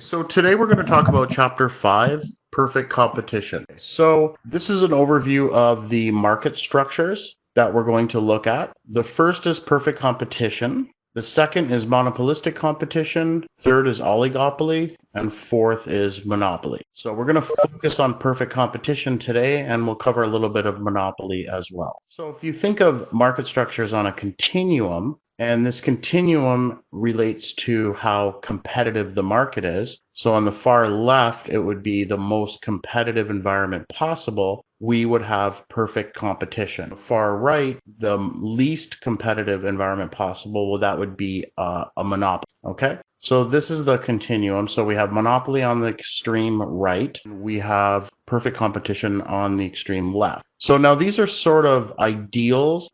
So today we're going to talk about Chapter 5, Perfect Competition. So this is an overview of the market structures that we're going to look at. The first is perfect competition. The second is monopolistic competition. Third is oligopoly. And fourth is monopoly. So we're going to focus on perfect competition today, and we'll cover a little bit of monopoly as well. So if you think of market structures on a continuum, and this continuum relates to how competitive the market is. So on the far left, it would be the most competitive environment possible. We would have perfect competition. Far right, the least competitive environment possible, well, that would be a monopoly. Okay, so this is the continuum. So we have monopoly on the extreme right. We have perfect competition on the extreme left. So now these are sort of ideals.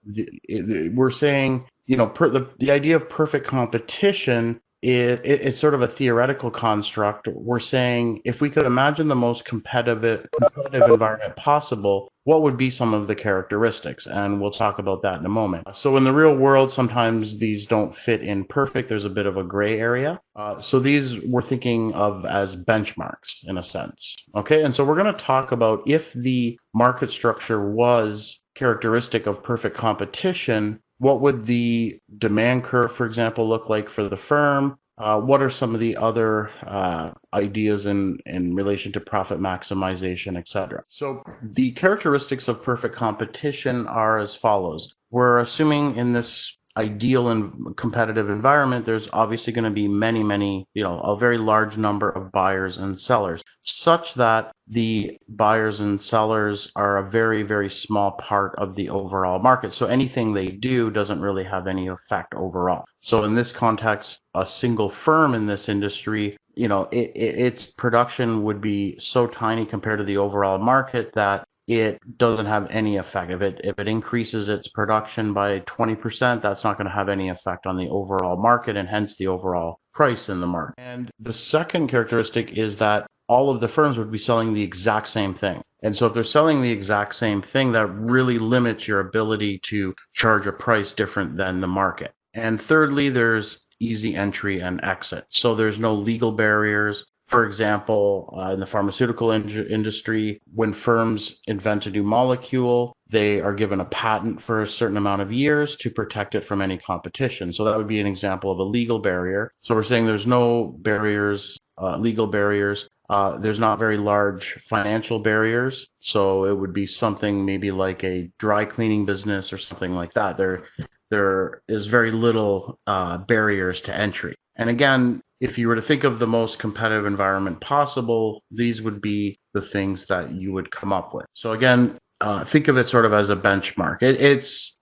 We're saying, you know, the idea of perfect competition it's sort of a theoretical construct. We're saying if we could imagine the most competitive environment possible, what would be some of the characteristics? And we'll talk about that in a moment. So in the real world, sometimes these don't fit in perfect. There's a bit of a gray area. So these we're thinking of as benchmarks in a sense. Okay, and so we're going to talk about if the market structure was characteristic of perfect competition, what would the demand curve, for example, look like for the firm? What are some of the other ideas in relation to profit maximization, etc.? So the characteristics of perfect competition are as follows. We're assuming in this ideal and competitive environment, there's obviously going to be many, a very large number of buyers and sellers, such that the buyers and sellers are a very, very small part of the overall market. So anything they do doesn't really have any effect overall. So in this context, a single firm in this industry, its production would be so tiny compared to the overall market that it doesn't have any effect. If it increases its production by 20%, that's not going to have any effect on the overall market and hence the overall price in the market. And the second characteristic is that all of the firms would be selling the exact same thing. And so if they're selling the exact same thing, that really limits your ability to charge a price different than the market. And thirdly, there's easy entry and exit. So there's no legal barriers. For example, in the pharmaceutical industry, when firms invent a new molecule, they are given a patent for a certain amount of years to protect it from any competition. So that would be an example of a legal barrier. So we're saying there's no barriers, legal barriers. There's not very large financial barriers. So it would be something maybe like a dry cleaning business or something like that. There is very little barriers to entry. And again, if you were to think of the most competitive environment possible, these would be the things that you would come up with. So again, think of it sort of as a benchmark. It's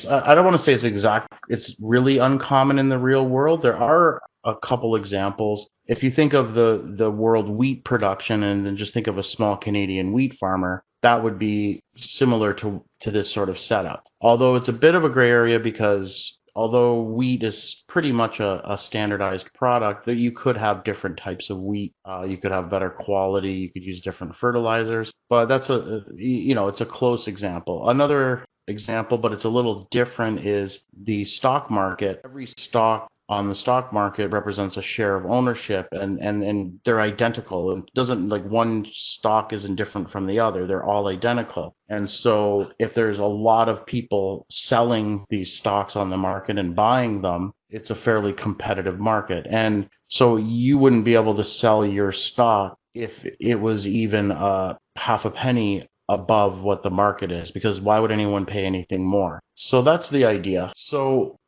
I don't want to say it's exact. It's really uncommon in the real world. There are a couple examples. If you think of the world wheat production and then just think of a small Canadian wheat farmer, that would be similar to this sort of setup. Although it's a bit of a gray area because although wheat is pretty much a standardized product, that you could have different types of wheat. You could have better quality. You could use different fertilizers. But that's it's a close example. Another example, but it's a little different, is the stock market. Every stock on the stock market represents a share of ownership, and they're identical. It doesn't, like, one stock isn't different from the other. They're all identical. And so if there's a lot of people selling these stocks on the market and buying them, it's a fairly competitive market. And so you wouldn't be able to sell your stock if it was even half a penny above what the market is, because why would anyone pay anything more? So that's the idea. So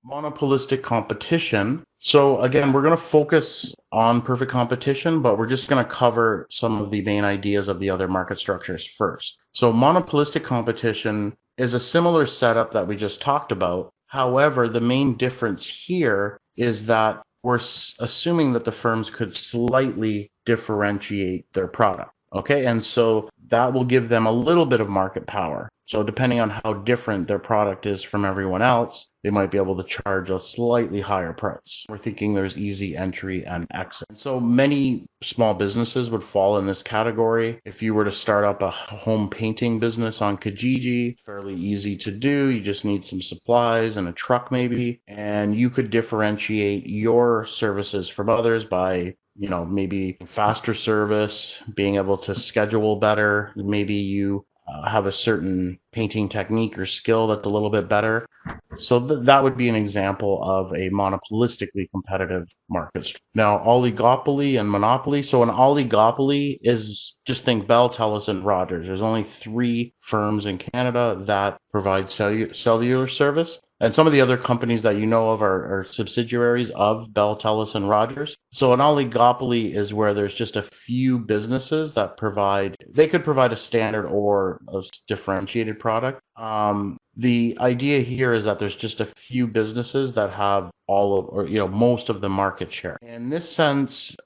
monopolistic competition. So again, we're going to focus on perfect competition, but we're just going to cover some of the main ideas of the other market structures first. So monopolistic competition is a similar setup that we just talked about. However, the main difference here is that we're assuming that the firms could slightly differentiate their product. Okay, and so that will give them a little bit of market power. So depending on how different their product is from everyone else, they might be able to charge a slightly higher price. We're thinking there's easy entry and exit. So many small businesses would fall in this category. If you were to start up a home painting business on Kijiji, fairly easy to do. You just need some supplies and a truck maybe, and you could differentiate your services from others by maybe faster service, being able to schedule better. Maybe you have a certain painting technique or skill that's a little bit better. So that would be an example of a monopolistically competitive market. Now, oligopoly and monopoly. So an oligopoly is, just think Bell, Telus, and Rogers. There's only 3 firms in Canada that provide cellular service. And some of the other companies that you know of are subsidiaries of Bell, Telus, and Rogers. So an oligopoly is where there's just a few businesses that they could provide a standard or a differentiated product. The idea here is that there's just a few businesses that have most of the market share. In this sense,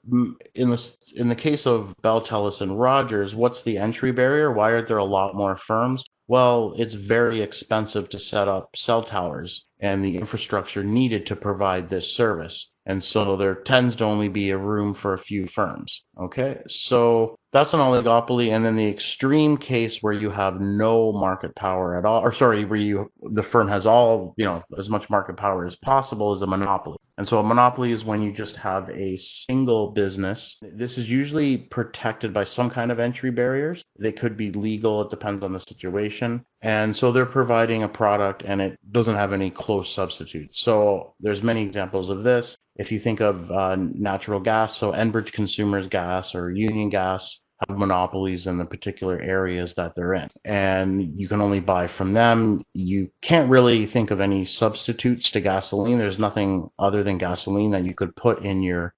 in the case of Bell, Telus, and Rogers, what's the entry barrier? Why are there a lot more firms? Well, it's very expensive to set up cell towers and the infrastructure needed to provide this service. And so there tends to only be a room for a few firms. Okay, so that's an oligopoly. And then the extreme case where you have no market power at all, where the firm has all, as much market power as possible, is a monopoly. And so a monopoly is when you just have a single business. This is usually protected by some kind of entry barriers. They could be legal. It depends on the situation. And so they're providing a product and it doesn't have any close substitutes. So there's many examples of this. If you think of natural gas, so Enbridge Consumers Gas or Union Gas have monopolies in the particular areas that they're in, and you can only buy from them. You can't really think of any substitutes to gasoline. There's nothing other than gasoline that you could put in your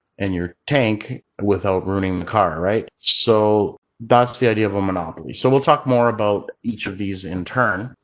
tank without ruining the car, right? So that's the idea of a monopoly. So we'll talk more about each of these in turn.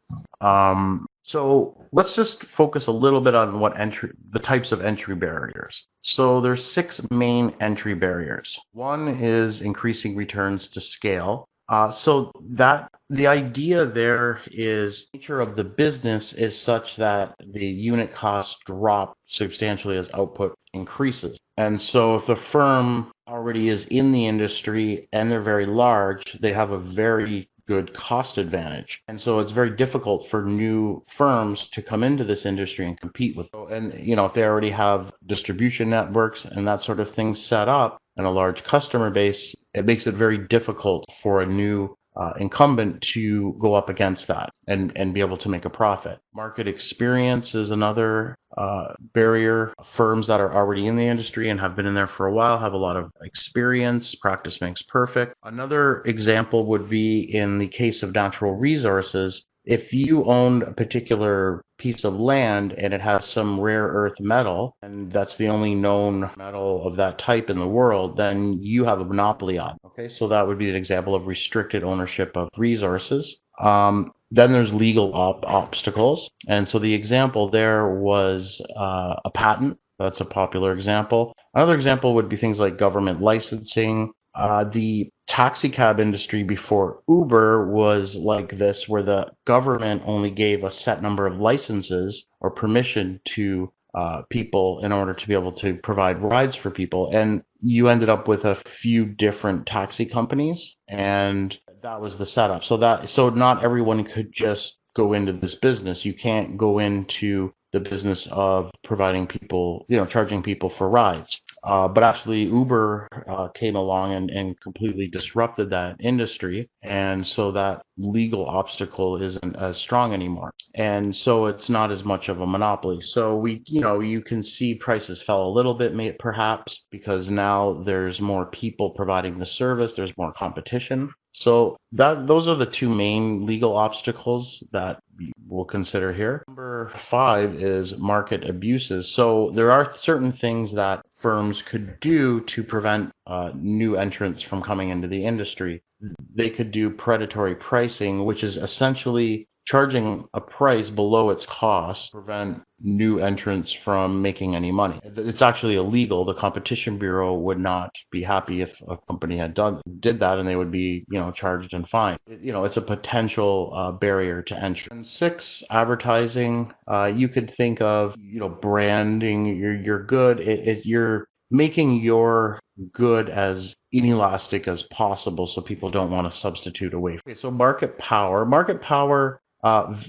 So let's just focus a little bit on the types of entry barriers. So there's 6 main entry barriers. One is increasing returns to scale. So that the idea there is nature of the business is such that the unit costs drop substantially as output increases. And so if the firm already is in the industry and they're very large, they have a very good cost advantage. And so it's very difficult for new firms to come into this industry and compete with them. And, if they already have distribution networks and that sort of thing set up and a large customer base, it makes it very difficult for a new incumbent to go up against that and be able to make a profit. Market experience is another barrier. Firms that are already in the industry and have been in there for a while have a lot of experience. Practice makes perfect. Another example would be in the case of natural resources. If you own a particular piece of land and it has some rare earth metal, and that's the only known metal of that type in the world, then you have a monopoly on it. Okay, so that would be an example of restricted ownership of resources. Then there's legal obstacles. And so the example there was a patent. That's a popular example. Another example would be things like government licensing. The taxi cab industry before Uber was like this, where the government only gave a set number of licenses or permission to people in order to be able to provide rides for people. And you ended up with a few different taxi companies, and that was the setup. So not everyone could just go into this business. You can't go into the business of providing people, charging people for rides. But actually Uber came along and completely disrupted that industry. And so that legal obstacle isn't as strong anymore. And so it's not as much of a monopoly. So you can see prices fell a little bit, perhaps, because now there's more people providing the service. There's more competition. So those are the 2 main legal obstacles that we'll consider here. Number 5 is market abuses. So there are certain things that firms could do to prevent new entrants from coming into the industry. They could do predatory pricing, which is essentially charging a price below its cost to prevent new entrants from making any money. It's actually illegal. The Competition Bureau would not be happy if a company did that, and they would be, charged and fined. It's a potential barrier to entry. And 6, advertising. You could think of, branding your good. You're making your good as inelastic as possible, so people don't want to substitute away. Okay, so market power. Market power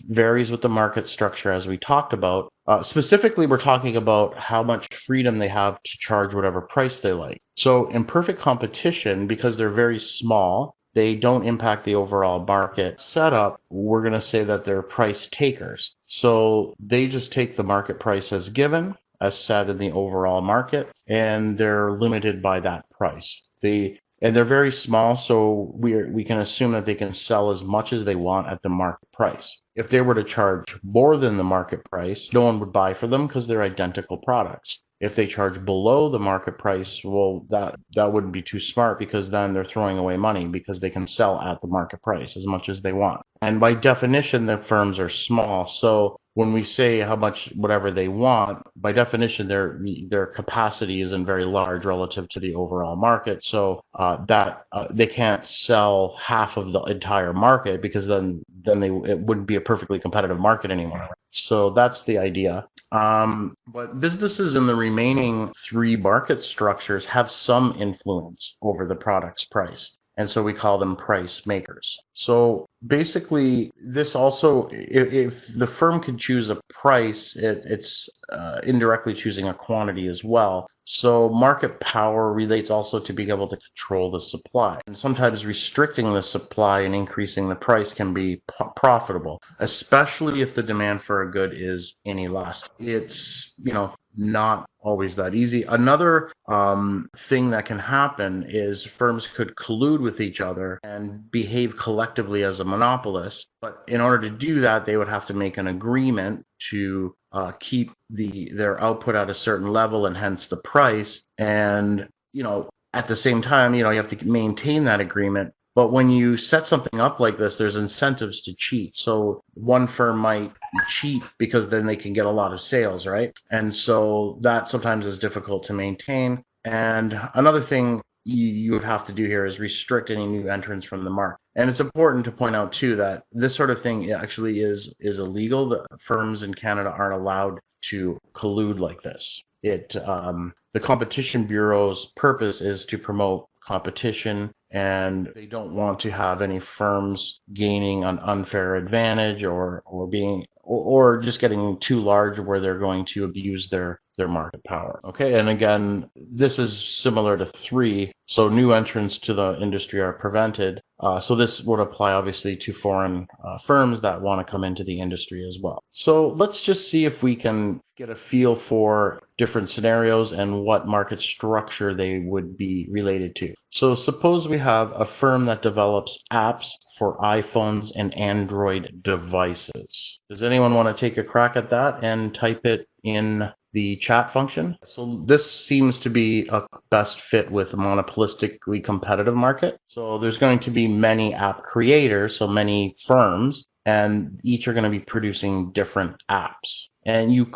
varies with the market structure, as we talked about. Specifically, we're talking about how much freedom they have to charge whatever price they like. So in perfect competition, because they're very small, they don't impact the overall market setup. We're going to say that they're price takers. So they just take the market price as given, as set in the overall market, and they're limited by that price. And they're very small, so we can assume that they can sell as much as they want at the market price. If they were to charge more than the market price, no one would buy for them because they're identical products. If they charge below the market price, well, that wouldn't be too smart, because then they're throwing away money because they can sell at the market price as much as they want. And by definition, the firms are small. So when we say how much whatever they want, by definition, their capacity isn't very large relative to the overall market. So they can't sell half of the entire market, because then it wouldn't be a perfectly competitive market anymore. So that's the idea. But businesses in the remaining three market structures have some influence over the product's price. And so we call them price makers. So basically, this also, if the firm could choose a price, it's indirectly choosing a quantity as well. So market power relates also to being able to control the supply. And sometimes restricting the supply and increasing the price can be profitable, especially if the demand for a good is inelastic. It's, not always that easy. Another thing that can happen is firms could collude with each other and behave collectively as a monopolist. But in order to do that, they would have to make an agreement to keep their output at a certain level, and hence the price. And, at the same time, you have to maintain that agreement. But when you set something up like this, there's incentives to cheat. So one firm might cheat because then they can get a lot of sales, right? And so that sometimes is difficult to maintain. And another thing you would have to do here is restrict any new entrants from the market. And it's important to point out, too, that this sort of thing actually is illegal. The firms in Canada aren't allowed to collude like this. The Competition Bureau's purpose is to promote competition, and they don't want to have any firms gaining an unfair advantage or just getting too large where they're going to abuse their market power. Okay, and again, this is similar to 3. So new entrants to the industry are prevented. So this would apply obviously to foreign firms that want to come into the industry as well. So let's just see if we can get a feel for different scenarios and what market structure they would be related to. So suppose we have a firm that develops apps for iPhones and Android devices. Does anyone want to take a crack at that and type it in the chat function? So this seems to be a best fit with a monopolistically competitive market. So there's going to be many app creators, so many firms, and each are going to be producing different apps. And you're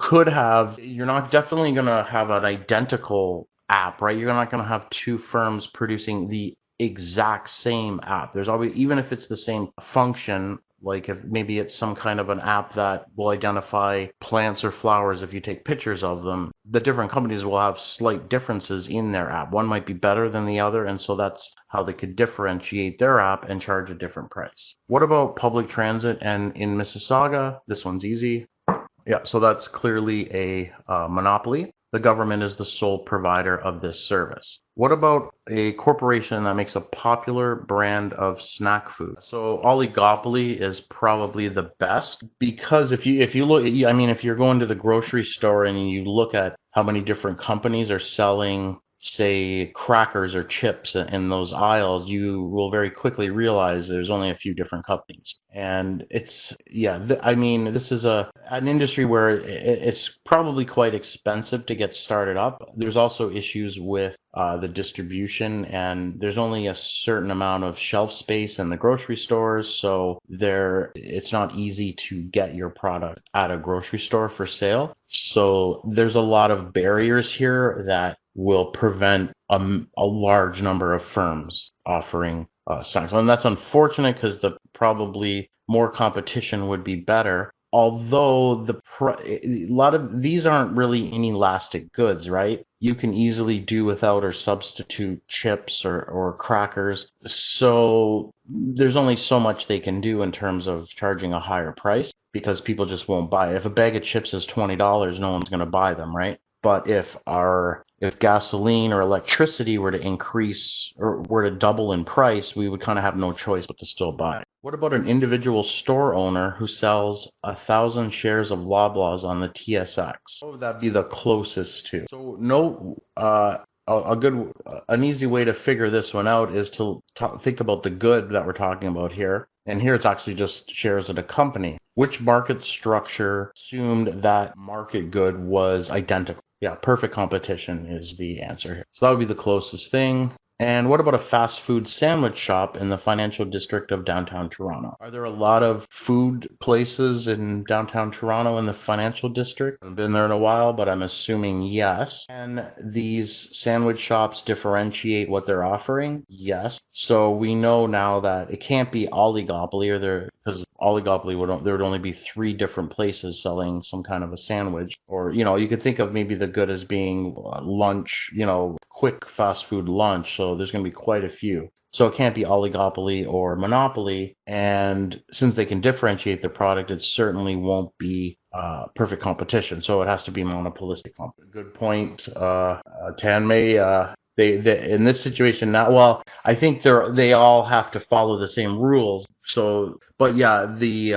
not definitely going to have an identical app, right? You're not going to have 2 firms producing the exact same app. There's always, even if it's the same function, like if maybe it's some kind of an app that will identify plants or flowers if you take pictures of them, the different companies will have slight differences in their app. One might be better than the other, and so that's how they could differentiate their app and charge a different price. What about public transit and in Mississauga? This one's easy. Yeah, so that's clearly a monopoly. The government is the sole provider of this service. What about a corporation that makes a popular brand of snack food? So oligopoly is probably the best, because if you look, if you're going to the grocery store and you look at how many different companies are selling, say, crackers or chips in those aisles, you will very quickly realize there's only a few different companies. And this is an industry where it's probably quite expensive to get started up. There's also issues with the distribution, and there's only a certain amount of shelf space in the grocery stores, so it's not easy to get your product at a grocery store for sale. So there's a lot of barriers here that will prevent a large number of firms offering snacks. And that's unfortunate, because probably more competition would be better. Although a lot of these aren't really inelastic goods, right? you can easily do without or substitute chips or crackers. So there's only so much they can do in terms of charging a higher price because people just won't buy it. If a bag of chips is $20, no one's going to buy them, right? But if gasoline or electricity were to increase or were to double in price, we would kind of have no choice but to still buy it. What about an individual store owner who sells 1,000 shares of Loblaws on the TSX? What would that be the closest to? So no, an easy way to figure this one out is to think about the good that we're talking about here. And here it's actually just shares of the company. Which market structure assumed that market good was identical? Yeah, perfect competition is the answer here. So that would be the closest thing. And what about a fast food sandwich shop in the financial district of downtown Toronto? Are there a lot of food places in downtown Toronto in the financial district? I haven't been there in a while, but I'm assuming yes. And these sandwich shops differentiate what they're offering? Yes. So we know now that it can't be oligopoly, because oligopoly there would only be 3 different places selling some kind of a sandwich. Or, you could think of maybe the good as being lunch, quick fast food lunch. So there's going to be quite a few. So it can't be oligopoly or monopoly. And since they can differentiate the product, it certainly won't be perfect competition. So it has to be monopolistic. Good point, Tanmay. They in this situation now, well, I think they all have to follow the same rules. So, but yeah, the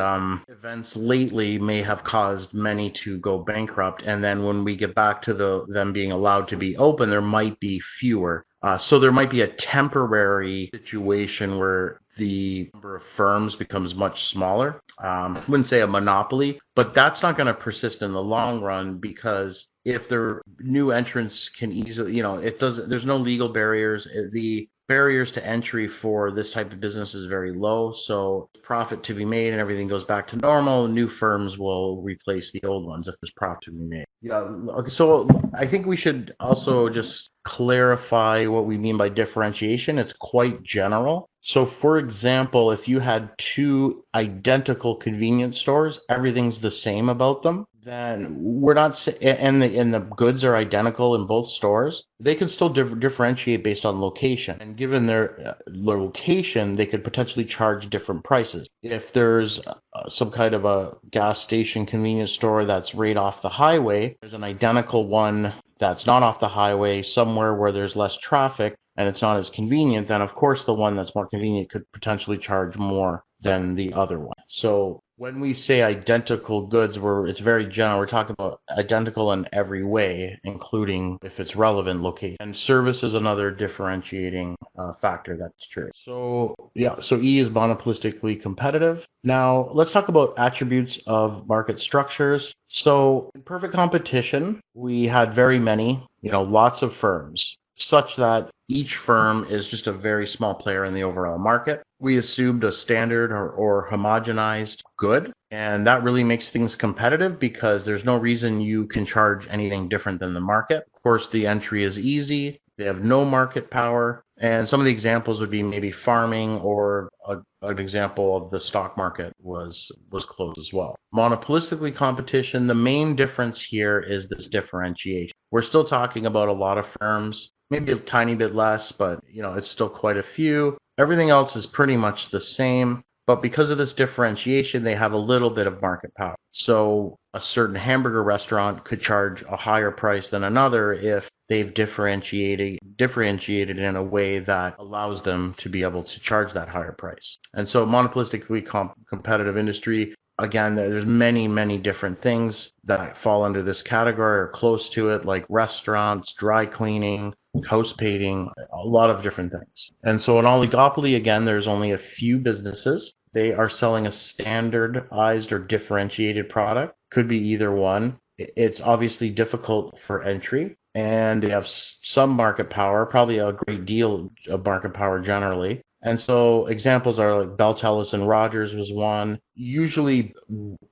events lately may have caused many to go bankrupt, and then when we get back to them being allowed to be open, there might be fewer. So there might be a temporary situation where the number of firms becomes much smaller. I wouldn't say a monopoly, but that's not going to persist in the long run because if the new entrants can easily, there's no legal barriers. The barriers to entry for this type of business is very low. So profit to be made and everything goes back to normal. New firms will replace the old ones if there's profit to be made. Yeah. Okay. So I think we should also just clarify what we mean by differentiation. It's quite general. So for example, if you had 2 identical convenience stores, everything's the same about them, then we're not, and the goods are identical in both stores, they can still differentiate based on location. And given their location, they could potentially charge different prices. If there's some kind of a gas station convenience store that's right off the highway, there's an identical one that's not off the highway somewhere where there's less traffic and it's not as convenient, then of course the one that's more convenient could potentially charge more than the other one. So when we say identical goods, it's very general. We're talking about identical in every way, including if it's relevant location. And service is another differentiating factor that's true. So yeah, so E is monopolistically competitive. Now let's talk about attributes of market structures. So in perfect competition, we had very many, lots of firms, such that each firm is just a very small player in the overall market. We assumed a standard or homogenized good, and that really makes things competitive because there's no reason you can charge anything different than the market. Of course, the entry is easy. They have no market power. And some of the examples would be maybe farming, or an example of the stock market was closed as well. Monopolistically competition, the main difference here is this differentiation. We're still talking about a lot of firms, maybe a tiny bit less, but it's still quite a few. Everything else is pretty much the same, but because of this differentiation, they have a little bit of market power. So a certain hamburger restaurant could charge a higher price than another if they've differentiated in a way that allows them to be able to charge that higher price. And so monopolistically competitive industry, again, there's many, many different things that fall under this category or close to it, like restaurants, dry cleaning, house painting, a lot of different things. And so in oligopoly, again, there's only a few businesses. They are selling a standardized or differentiated product. Could be either one. It's obviously difficult for entry, and they have some market power, probably a great deal of market power generally. And so examples are like Bell, Telus, and Rogers was one. Usually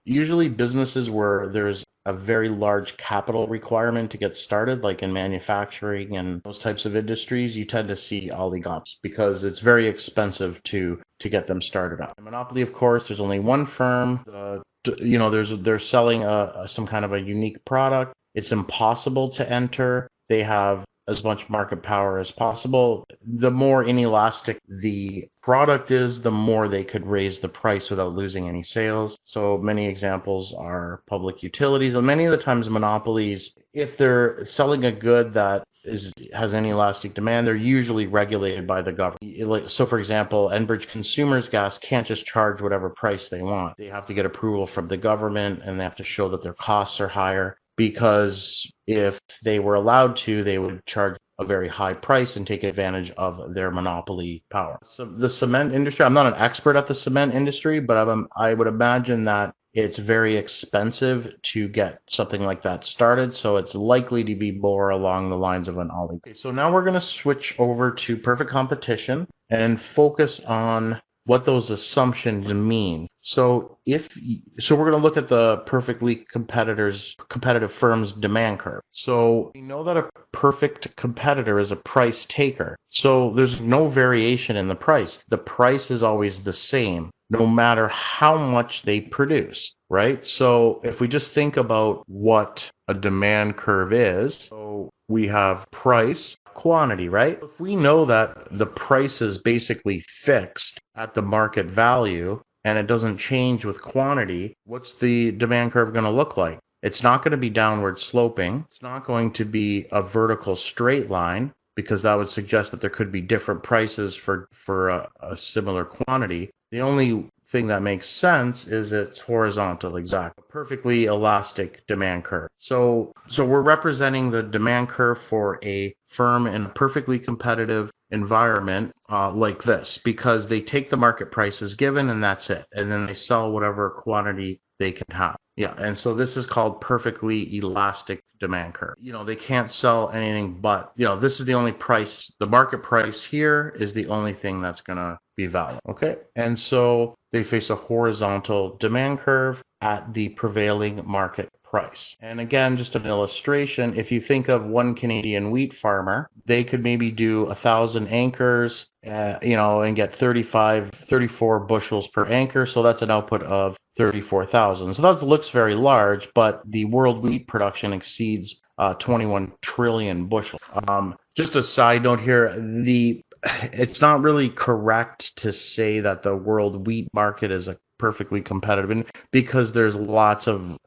businesses where there's a very large capital requirement to get started, like in manufacturing and those types of industries, you tend to see oligops because it's very expensive to get them started up. Monopoly, of course, there's only one firm. They're selling some kind of a unique product. It's impossible to enter. they have as much market power as possible. The more inelastic the product is, the more they could raise the price without losing any sales. So many examples are public utilities, and many of the times monopolies, if they're selling a good that has any elastic demand, they're usually regulated by the government. So for example, Enbridge Consumers Gas can't just charge whatever price they want. They have to get approval from the government, and they have to show that their costs are higher, because if they were allowed to, they would charge a very high price and take advantage of their monopoly power. So the cement industry, I'm not an expert at the cement industry, but I would imagine that it's very expensive to get something like that started, so it's likely to be more along the lines of an oligopoly. Okay, so now we're going to switch over to perfect competition and focus on what those assumptions mean. So we're going to look at the perfectly competitive firm's demand curve. So we know that a perfect competitor is a price taker. So there's no variation in the price. The price is always the same, no matter how much they produce, right? So if we just think about what a demand curve is, so we have price, quantity, right? If we know that the price is basically fixed at the market value and it doesn't change with quantity, what's the demand curve going to look like? It's not going to be downward sloping. It's not going to be a vertical straight line, because that would suggest that there could be different prices for a similar quantity. The only thing that makes sense is it's horizontal, exactly. A perfectly elastic demand curve. So we're representing the demand curve for a firm in a perfectly competitive environment like this, because they take the market prices given and that's it. And then they sell whatever quantity they can have. Yeah, and so this is called perfectly elastic demand curve. They can't sell anything but, this is the only price. The market price here is the only thing that's going to be valid. Okay, and so they face a horizontal demand curve at the prevailing market price. And again, just an illustration, if you think of one Canadian wheat farmer, they could maybe do 1,000 acres, and get 34 bushels per acre. So that's an output of 34,000. So that looks very large, but the world wheat production exceeds 21 trillion bushels. Just a side note here, it's not really correct to say that the world wheat market is a perfectly competitive, because there's lots of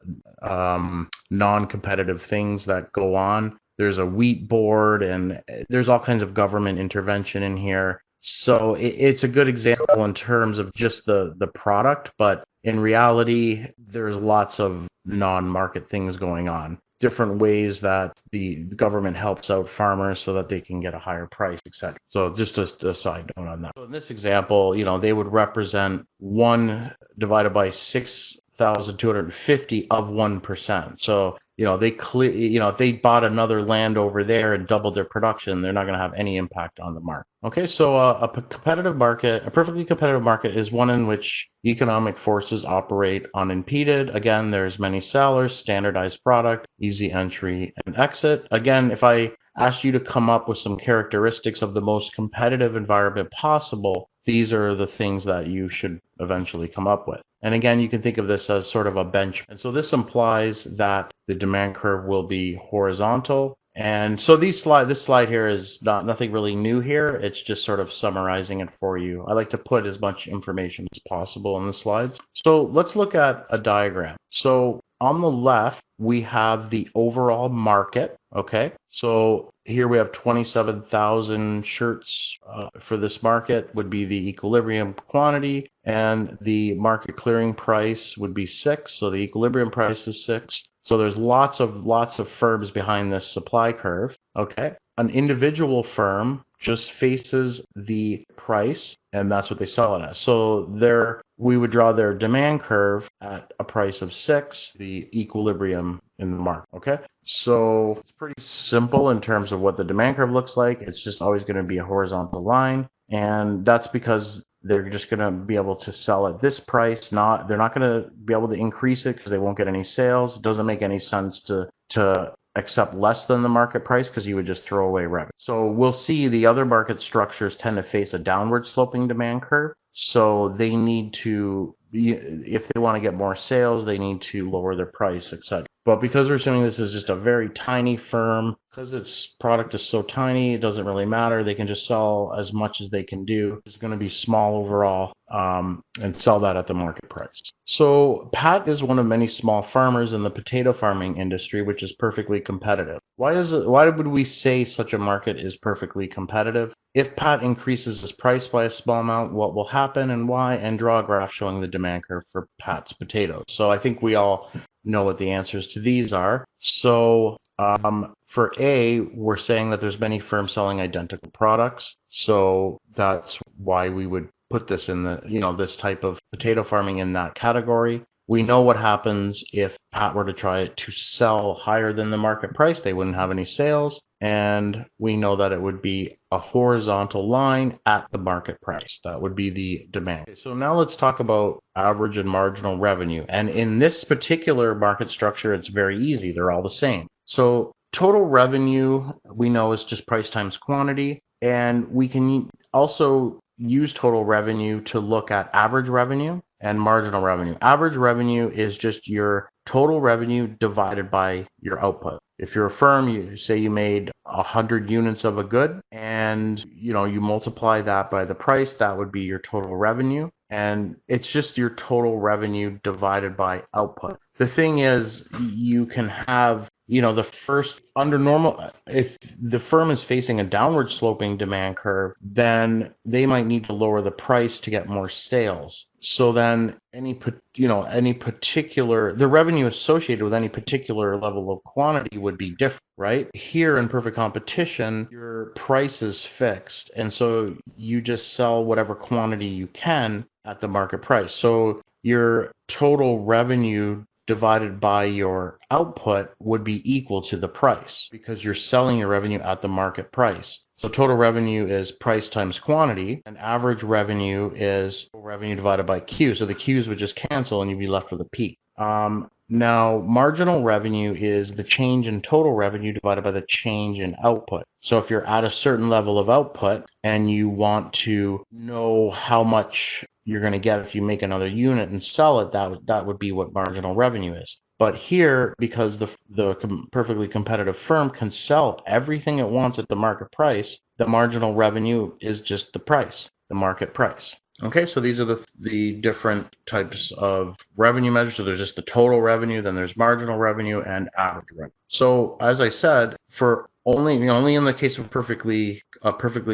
non-competitive things that go on. There's a wheat board, and there's all kinds of government intervention in here. So it's a good example in terms of just the product, but in reality, there's lots of non-market things going on. Different ways that the government helps out farmers so that they can get a higher price, etc. So just a side note on that. So in this example, they would represent 1 divided by 6,250 of 1%. So if they bought another land over there and doubled their production, they're not going to have any impact on the market. Okay, so a perfectly competitive market is one in which economic forces operate unimpeded. Again, there's many sellers, standardized product, easy entry and exit. Again, if I asked you to come up with some characteristics of the most competitive environment possible, these are the things that you should eventually come up with. And again, you can think of this as sort of a bench. And so this implies that the demand curve will be horizontal. And so this slide here is nothing really new here. It's just sort of summarizing it for you. I like to put as much information as possible in the slides. So let's look at a diagram. So on the left, we have the overall market. Okay, so here we have 27,000 shirts for this market would be the equilibrium quantity, and the market clearing price would be 6. So the equilibrium price is 6. So there's lots of firms behind this supply curve. Okay, an individual firm just faces the price, and that's what they sell it as. So we would draw their demand curve at a price of 6, the equilibrium in the market. Okay, so it's pretty simple in terms of what the demand curve looks like. It's just always going to be a horizontal line, and that's because they're just going to be able to sell at this price. They're not going to be able to increase it because they won't get any sales. It doesn't make any sense to accept less than the market price, because you would just throw away revenue. So we'll see the other market structures tend to face a downward sloping demand curve. So they need to, if they want to get more sales, they need to lower their price, etc. But because we're assuming this is just a very tiny firm, because its product is so tiny, it doesn't really matter. They can just sell as much as they can do. It's going to be small overall, and sell that at the market price. So Pat is one of many small farmers in the potato farming industry, which is perfectly competitive. Why would we say such a market is perfectly competitive? If Pat increases his price by a small amount, what will happen and why? And draw a graph showing the demand curve for Pat's potatoes. So I think we all know what the answers to these are. So for A, we're saying that there's many firms selling identical products. So that's why we would put this in the, this type of potato farming in that category. We know what happens if Pat were to try to sell higher than the market price. They wouldn't have any sales. And we know that it would be a horizontal line at the market price. That would be the demand. Okay, so now let's talk about average and marginal revenue. And in this particular market structure, it's very easy. They're all the same. So total revenue, we know, is just price times quantity. And we can also use total revenue to look at average revenue and marginal revenue. Average revenue is just your total revenue divided by your output. If you're a firm, you say you made 100 units of a good, and you multiply that by the price, that would be your total revenue. And it's just your total revenue divided by output. The thing is, you can have, the first, under normal, if the firm is facing a downward sloping demand curve, then they might need to lower the price to get more sales. So then the revenue associated with any particular level of quantity would be different, right? Here in perfect competition, your price is fixed. And so you just sell whatever quantity you can at the market price. So your total revenue divided by your output would be equal to the price because you're selling your revenue at the market price. So total revenue is price times quantity, and average revenue is revenue divided by Q. So the Q's would just cancel and you'd be left with a P. Now, marginal revenue is the change in total revenue divided by the change in output. So if you're at a certain level of output and you want to know how much you're going to get if you make another unit and sell it, that would be what marginal revenue is. But here, because the perfectly competitive firm can sell everything it wants at the market price, the marginal revenue is just the price, the market price. Okay, so these are the different types of revenue measures. So there's just the total revenue, then there's marginal revenue and average revenue. So as I said, for only in the case of a perfectly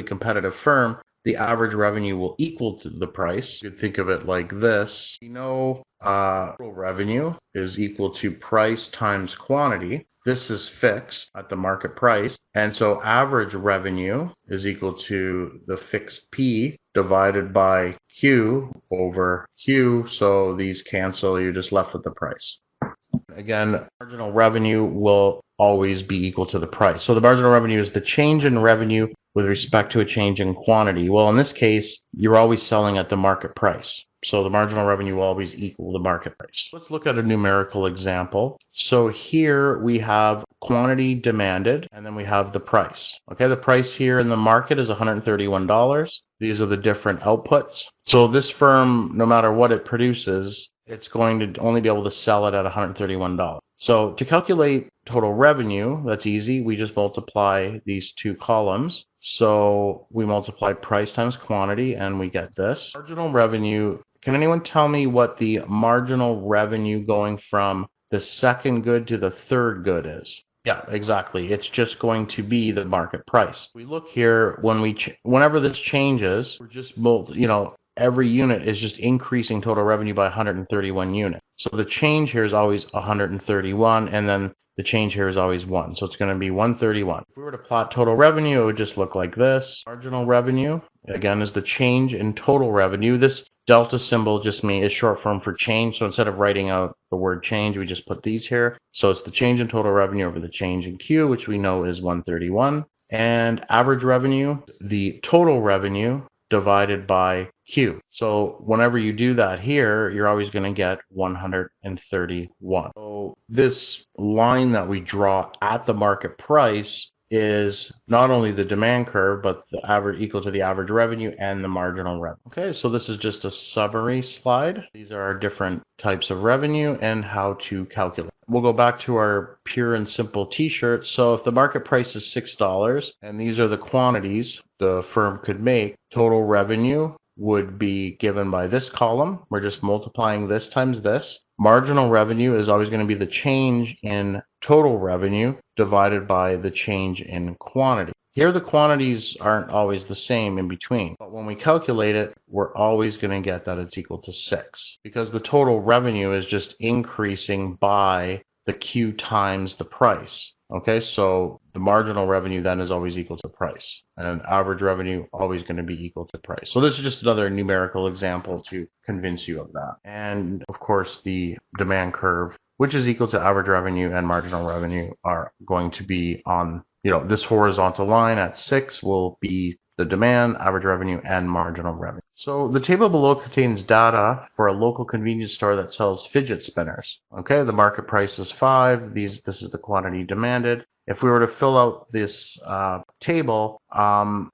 competitive firm, the average revenue will equal to the price. You could think of it like this. Total revenue is equal to price times quantity. This is fixed at the market price. And so average revenue is equal to the fixed P divided by Q over Q. So these cancel, you're just left with the price. Again, marginal revenue will always be equal to the price. So the marginal revenue is the change in revenue with respect to a change in quantity. Well, in this case, you're always selling at the market price. So the marginal revenue will always equal the market price. Let's look at a numerical example. So here we have quantity demanded, and then we have the price. Okay, the price here in the market is $131. These are the different outputs. So this firm, no matter what it produces, it's going to only be able to sell it at $131. So to calculate total revenue, that's easy. We just multiply these two columns. So we multiply price times quantity and we get this. Marginal revenue, can anyone tell me what the marginal revenue going from the second good to the third good is? Yeah, exactly. It's just going to be the market price. We look here, whenever this changes, we're just, every unit is just increasing total revenue by 131 units. So the change here is always 131, and then the change here is always 1. So it's going to be 131. If we were to plot total revenue, it would just look like this. Marginal revenue, again, is the change in total revenue. This delta symbol just is short form for change. So instead of writing out the word change, we just put these here. So it's the change in total revenue over the change in Q, which we know is 131. And average revenue, the total revenue divided by Q. So whenever you do that here, you're always going to get 131. So this line that we draw at the market price is not only the demand curve, but the average equal to the average revenue and the marginal revenue. Okay, so this is just a summary slide. These are our different types of revenue and how to calculate. we'll go back to our pure and simple t-shirt. So if the market price is $6 and these are the quantities the firm could make, total revenue would be given by this column. We're just multiplying this times this. Marginal revenue is always going to be the change in total revenue divided by the change in quantity. Here the quantities aren't always the same in between, but when we calculate it, we're always going to get that it's equal to 6 because the total revenue is just increasing by the Q times the price. Okay, so the marginal revenue then is always equal to price, and average revenue always going to be equal to price. So this is just another numerical example to convince you of that. And of course, the demand curve, which is equal to average revenue and marginal revenue, are going to be on, this horizontal line at 6 will be the demand, average revenue, and marginal revenue. So the table below contains data for a local convenience store that sells fidget spinners. Okay, the market price is 5. This is the quantity demanded. If we were to fill out this table, I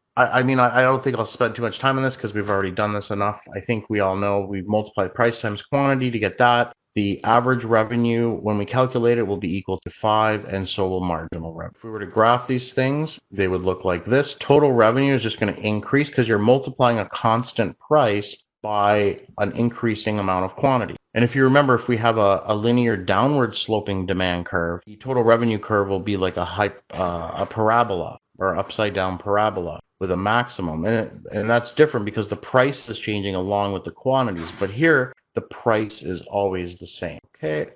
don't think I'll spend too much time on this because we've already done this enough. I think we all know we multiply price times quantity to get that. The average revenue, when we calculate it, will be equal to 5, and so will marginal revenue. If we were to graph these things, they would look like this. Total revenue is just going to increase because you're multiplying a constant price by an increasing amount of quantity. And if you remember, if we have a linear downward sloping demand curve, the total revenue curve will be like a parabola or upside down parabola with a maximum. And that's different because the price is changing along with the quantities. But here, the price is always the same. Okay,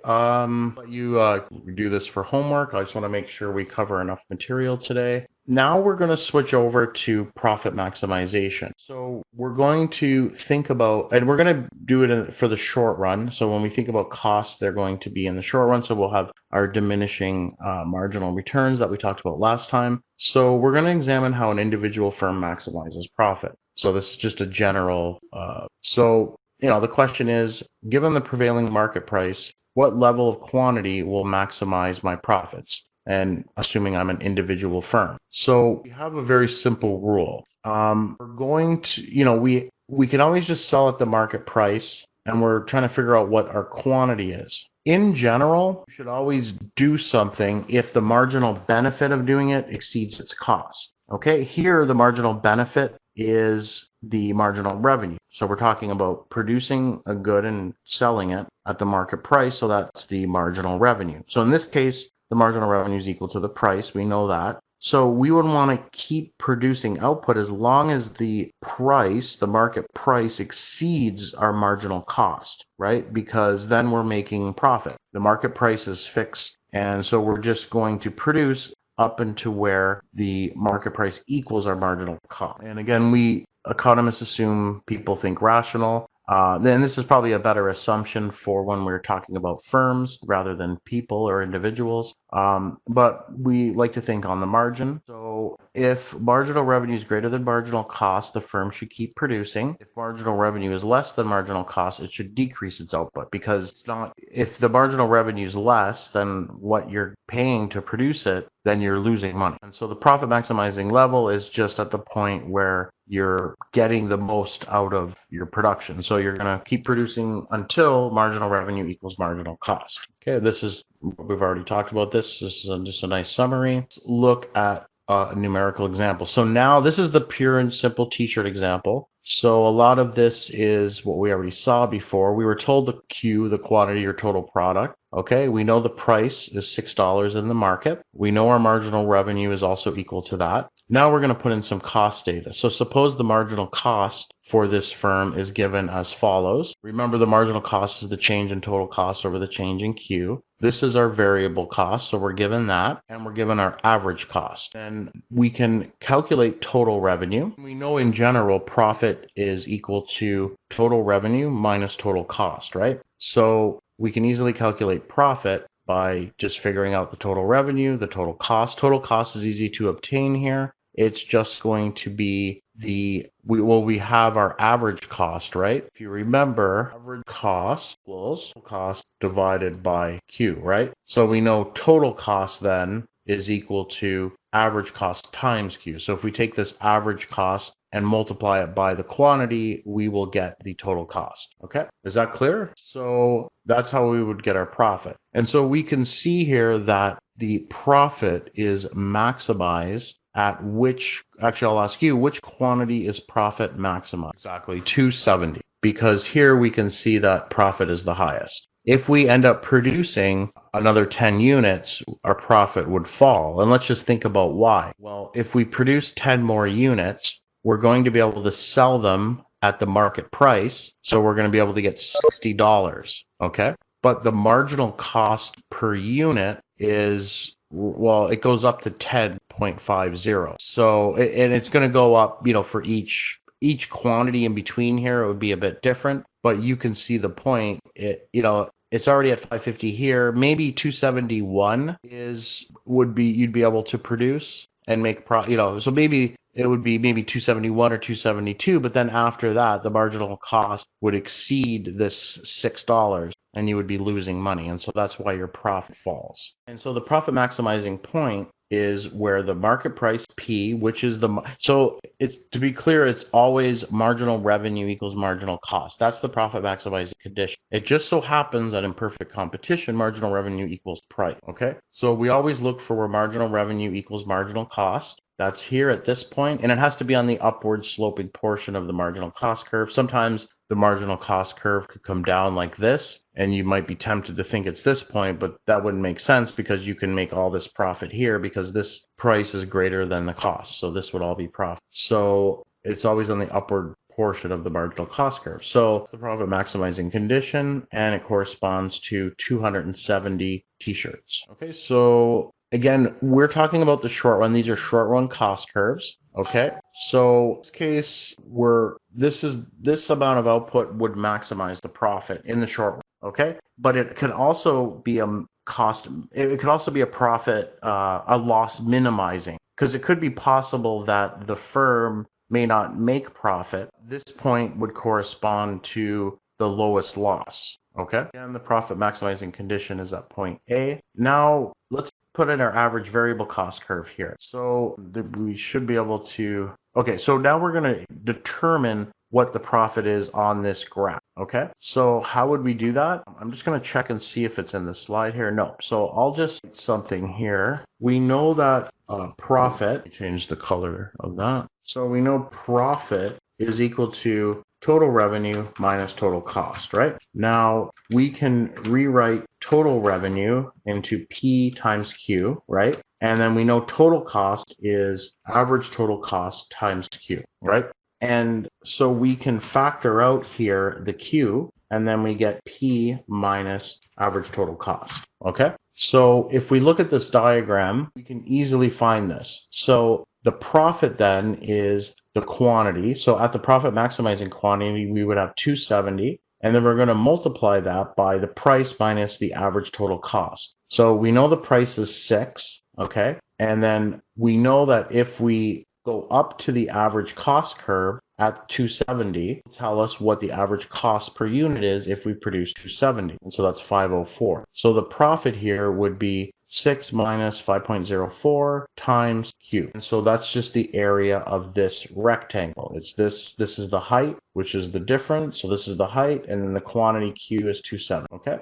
you do this for homework. I just want to make sure we cover enough material today. Now we're going to switch over to profit maximization. So we're going to think about, and we're going to do it for the short run. So when we think about costs, they're going to be in the short run. So we'll have our diminishing marginal returns that we talked about last time. So we're going to examine how an individual firm maximizes profit. So this is just a general, the question is, given the prevailing market price, what level of quantity will maximize my profits? And assuming I'm an individual firm. So we have a very simple rule. We're going to, we can always just sell at the market price, and we're trying to figure out what our quantity is. In general, you should always do something if the marginal benefit of doing it exceeds its cost. Okay, here the marginal benefit is the marginal revenue. So we're talking about producing a good and selling it at the market price, so that's the marginal revenue. So in this case, the marginal revenue is equal to the price. We know that. So we would want to keep producing output as long as the price, the market price, exceeds our marginal cost, right? Because then we're making profit. The market price is fixed, and so we're just going to produce up into where the market price equals our marginal cost. And again, we economists assume people think rational. Then this is probably a better assumption for when we're talking about firms rather than people or individuals. But we like to think on the margin. So if marginal revenue is greater than marginal cost, the firm should keep producing. If marginal revenue is less than marginal cost, it should decrease its output, because it's not, if the marginal revenue is less than what you're paying to produce it, then you're losing money. And so the profit maximizing level is just at the point where you're getting the most out of your production. So you're going to keep producing until marginal revenue equals marginal cost. Okay, this is, we've already talked about this. This is just a nice summary. Let's look at a numerical example. So now this is the pure and simple t-shirt example. So a lot of this is what we already saw before. We were told the Q, the quantity or total product. Okay, we know the price is $6 in the market. We know our marginal revenue is also equal to that. Now we're going to put in some cost data. So suppose the marginal cost for this firm is given as follows. Remember, the marginal cost is the change in total cost over the change in Q. This is our variable cost, so we're given that, and we're given our average cost. And we can calculate total revenue. We know in general profit is equal to total revenue minus total cost, right? So we can easily calculate profit by just figuring out the total revenue, the total cost. Total cost is easy to obtain here. It's just going to be we have our average cost, right? If you remember, average cost equals cost divided by Q, right? So we know total cost then is equal to average cost times Q. So if we take this average cost and multiply it by the quantity, we will get the total cost. Okay, is that clear? So that's how we would get our profit. And so we can see here that the profit is maximized at which, actually I'll ask you, which quantity is profit maximized? Exactly, 270, because here we can see that profit is the highest. If we end up producing another 10 units, our profit would fall. And let's just think about why. Well, if we produce 10 more units, we're going to be able to sell them at the market price. So we're going to be able to get $60, okay? But the marginal cost per unit is, well, it goes up to 10.50. So, and it's going to go up, for each quantity in between here, it would be a bit different, but you can see the point. It's already at 550 here. Maybe 271 you'd be able to produce and make so maybe it would be maybe 271 or 272, but then after that, the marginal cost would exceed this $6 and you would be losing money. And so that's why your profit falls. And so the profit maximizing point is where the market price P, which is so it's, to be clear, it's always marginal revenue equals marginal cost. That's the profit maximizing condition. It just so happens that in perfect competition, marginal revenue equals price. Okay, so we always look for where marginal revenue equals marginal cost. That's here at this point, and it has to be on the upward sloping portion of the marginal cost curve. Sometimes the marginal cost curve could come down like this, and you might be tempted to think it's this point, but that wouldn't make sense because you can make all this profit here because this price is greater than the cost. So this would all be profit. So it's always on the upward portion of the marginal cost curve. So the profit maximizing condition, and it corresponds to 270 t-shirts. Okay, so again, we're talking about the short run. These are short run cost curves. Okay, so in this case, this amount of output would maximize the profit in the short run. Okay, but it could also be a cost. It could also be a profit, a loss minimizing, because it could be possible that the firm may not make profit. This point would correspond to the lowest loss. Okay, and the profit maximizing condition is at point A. Now let's put in our average variable cost curve here. So we should be able to, okay, so now we're going to determine what the profit is on this graph. Okay, so how would we do that? I'm just going to check and see if it's in the slide here. No, so I'll just write something here. We know that profit, change the color of that. So we know profit is equal to total revenue minus total cost, right? Now we can rewrite total revenue into P times Q, right? And then we know total cost is average total cost times Q, right? And so we can factor out here the Q, and then we get P minus average total cost, okay? So if we look at this diagram, we can easily find this. So the profit then is the quantity. So at the profit maximizing quantity, we would have 270. And then we're going to multiply that by the price minus the average total cost. So we know the price is 6, okay? And then we know that if we go up to the average cost curve at 270, it'll tell us what the average cost per unit is if we produce 270. And so that's 504. So the profit here would be 6 minus 5.04 times Q. And so that's just the area of this rectangle. It's this is the height, which is the difference. So this is the height, and then the quantity Q is 270. Okay.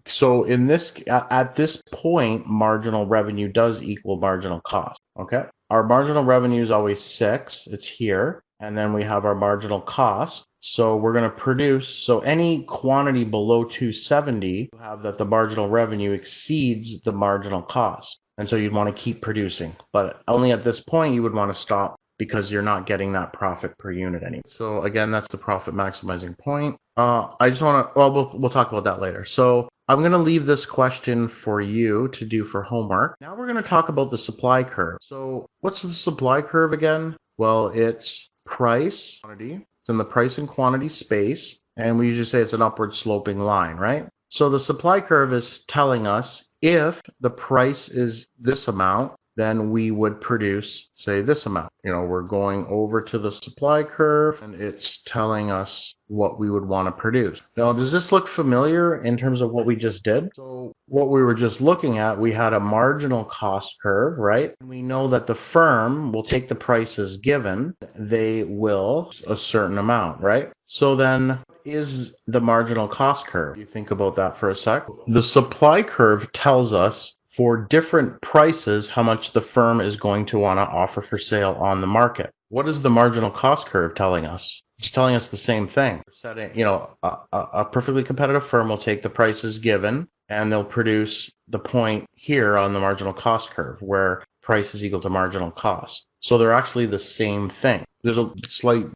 So in this, at this point, marginal revenue does equal marginal cost. Okay. Our marginal revenue is always 6. It's here. And then we have our marginal cost. So we're going to produce, so any quantity below 270, you have that the marginal revenue exceeds the marginal cost. And so you'd want to keep producing. But only at this point, you would want to stop because you're not getting that profit per unit anymore. So again, that's the profit maximizing point. I just want to, well, we'll talk about that later. So I'm going to leave this question for you to do for homework. Now we're going to talk about the supply curve. So what's the supply curve again? Well, it's price, quantity. It's in the price and quantity space, and we usually say it's an upward sloping line, right? So the supply curve is telling us if the price is this amount, then we would produce, say, this amount. We're going over to the supply curve and it's telling us what we would want to produce. Now, does this look familiar in terms of what we just did? So what we were just looking at, we had a marginal cost curve, right? And we know that the firm will take the prices given, they will a certain amount, right? So then is the marginal cost curve? You think about that for a sec. The supply curve tells us for different prices how much the firm is going to want to offer for sale on the market. What is the marginal cost curve telling us? It's telling us the same thing. Setting, a perfectly competitive firm will take the prices given and they'll produce the point here on the marginal cost curve where price is equal to marginal cost. So they're actually the same thing. There's a slight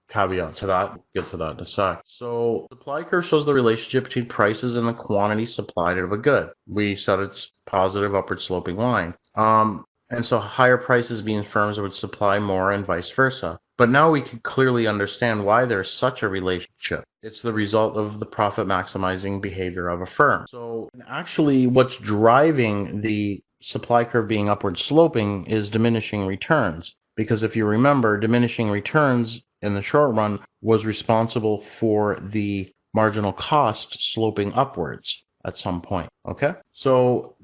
caveat to that. We'll get to that in a sec. So supply curve shows the relationship between prices and the quantity supplied of a good. We said it's positive upward sloping line. And so higher prices mean firms would supply more and vice versa. But now we can clearly understand why there's such a relationship. It's the result of the profit maximizing behavior of a firm. So actually what's driving the supply curve being upward sloping is diminishing returns. Because if you remember, diminishing returns in the short run was responsible for the marginal cost sloping upwards at some point. Okay, so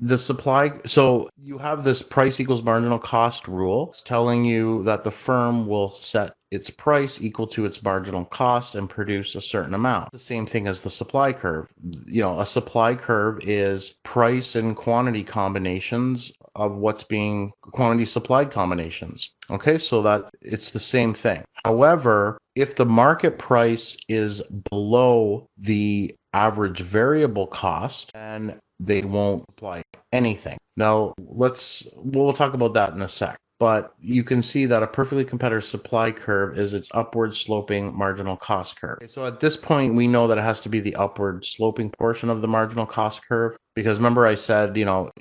you have this price equals marginal cost rule. It's telling you that the firm will set its price equal to its marginal cost and produce a certain amount. The same thing as the supply curve. A supply curve is price and quantity combinations of what's being quantity supplied combinations. Okay, so that it's the same thing. However, if the market price is below the average variable cost, and they won't apply anything. Now, we'll talk about that in a sec. But you can see that a perfectly competitive supply curve is its upward sloping marginal cost curve. So at this point, we know that it has to be the upward sloping portion of the marginal cost curve. Because remember I said,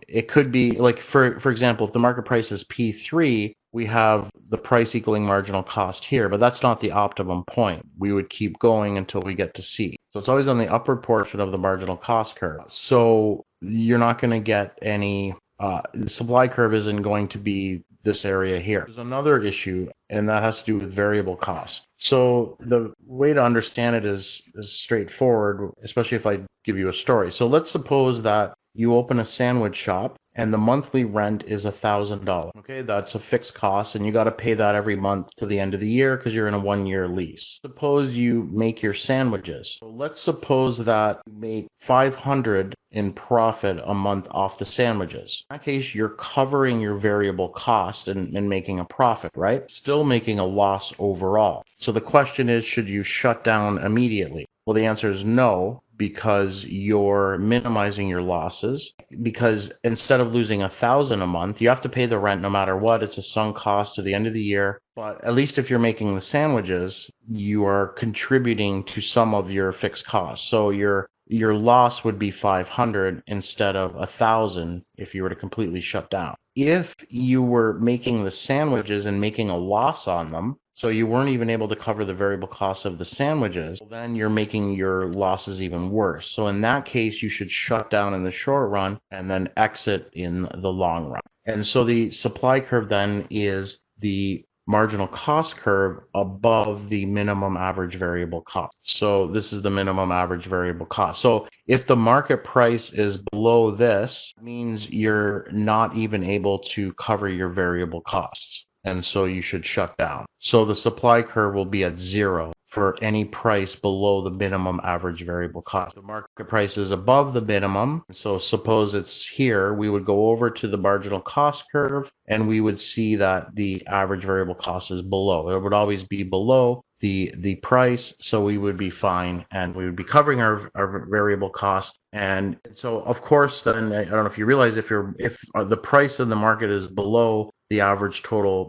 it could be like, for example, if the market price is P3, we have the price equaling marginal cost here, but that's not the optimum point. We would keep going until we get to C. So it's always on the upward portion of the marginal cost curve. So you're not going to get any, the supply curve isn't going to be this area here. There's another issue, and that has to do with variable cost. So the way to understand it is straightforward, especially if I give you a story. So let's suppose that you open a sandwich shop and the monthly rent is $1,000. Okay, that's a fixed cost, and you got to pay that every month to the end of the year because you're in a 1-year lease. Suppose you make your sandwiches. So let's suppose that you make $500 in profit a month off the sandwiches. In that case, you're covering your variable cost and making a profit, right? Still making a loss overall. So the question is, should you shut down immediately? Well, the answer is no, because you're minimizing your losses. Because instead of losing $1,000 a month, you have to pay the rent no matter what. It's a sunk cost to the end of the year. But at least if you're making the sandwiches, you are contributing to some of your fixed costs. So your loss would be 500 instead of 1,000 if you were to completely shut down. If you were making the sandwiches and making a loss on them, so you weren't even able to cover the variable costs of the sandwiches, well, then you're making your losses even worse. So in that case, you should shut down in the short run and then exit in the long run. And so the supply curve then is the marginal cost curve above the minimum average variable cost. So this is the minimum average variable cost. So if the market price is below this, it means you're not even able to cover your variable costs. And so you should shut down. So the supply curve will be at 0 for any price below the minimum average variable cost. The market price is above the minimum. So suppose it's here, we would go over to the marginal cost curve and we would see that the average variable cost is below. It would always be below the price, so we would be fine and we would be covering our variable cost. And so of course then, I don't know if you realize, if the price in the market is below the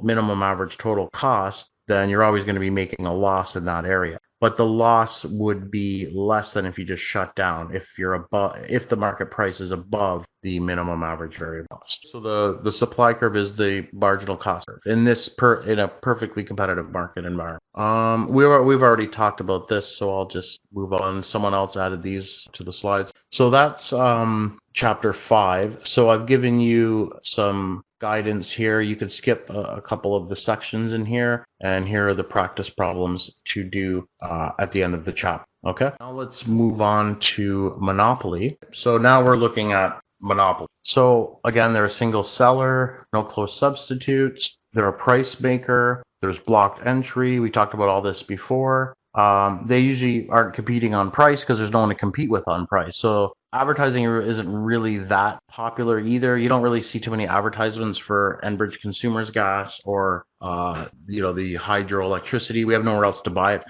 minimum average total cost, then you're always going to be making a loss in that area. But the loss would be less than if you just shut down, if the market price is above the minimum average variable cost. So the supply curve is the marginal cost curve in a perfectly competitive market environment. We've already talked about this, so I'll just move on. Someone else added these to the slides. So that's chapter 5. So I've given you some guidance here. You could skip a couple of the sections in here, and here are the practice problems to do at the end of the chapter. Okay, now let's move on to monopoly. So now we're looking at monopoly. So again, they're a single seller, no close substitutes. They're a price maker. There's blocked entry. We talked about all this before. They usually aren't competing on price because there's no one to compete with on price. So advertising isn't really that popular either. You don't really see too many advertisements for Enbridge Consumers Gas or the hydroelectricity. We have nowhere else to buy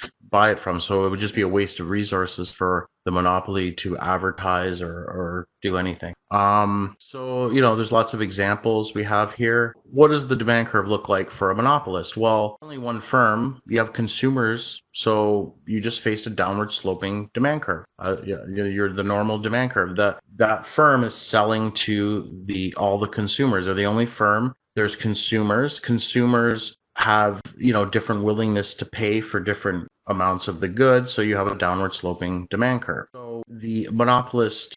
it from, so it would just be a waste of resources for the monopoly to advertise or do anything. So there's lots of examples we have here. What does the demand curve look like for a monopolist? Well, only one firm. You have consumers, so you just faced a downward sloping demand curve. You're the normal demand curve. That firm is selling to all the consumers. They're the only firm. There's consumers. Consumers have different willingness to pay for different amounts of the good, so you have a downward sloping demand curve. So the monopolist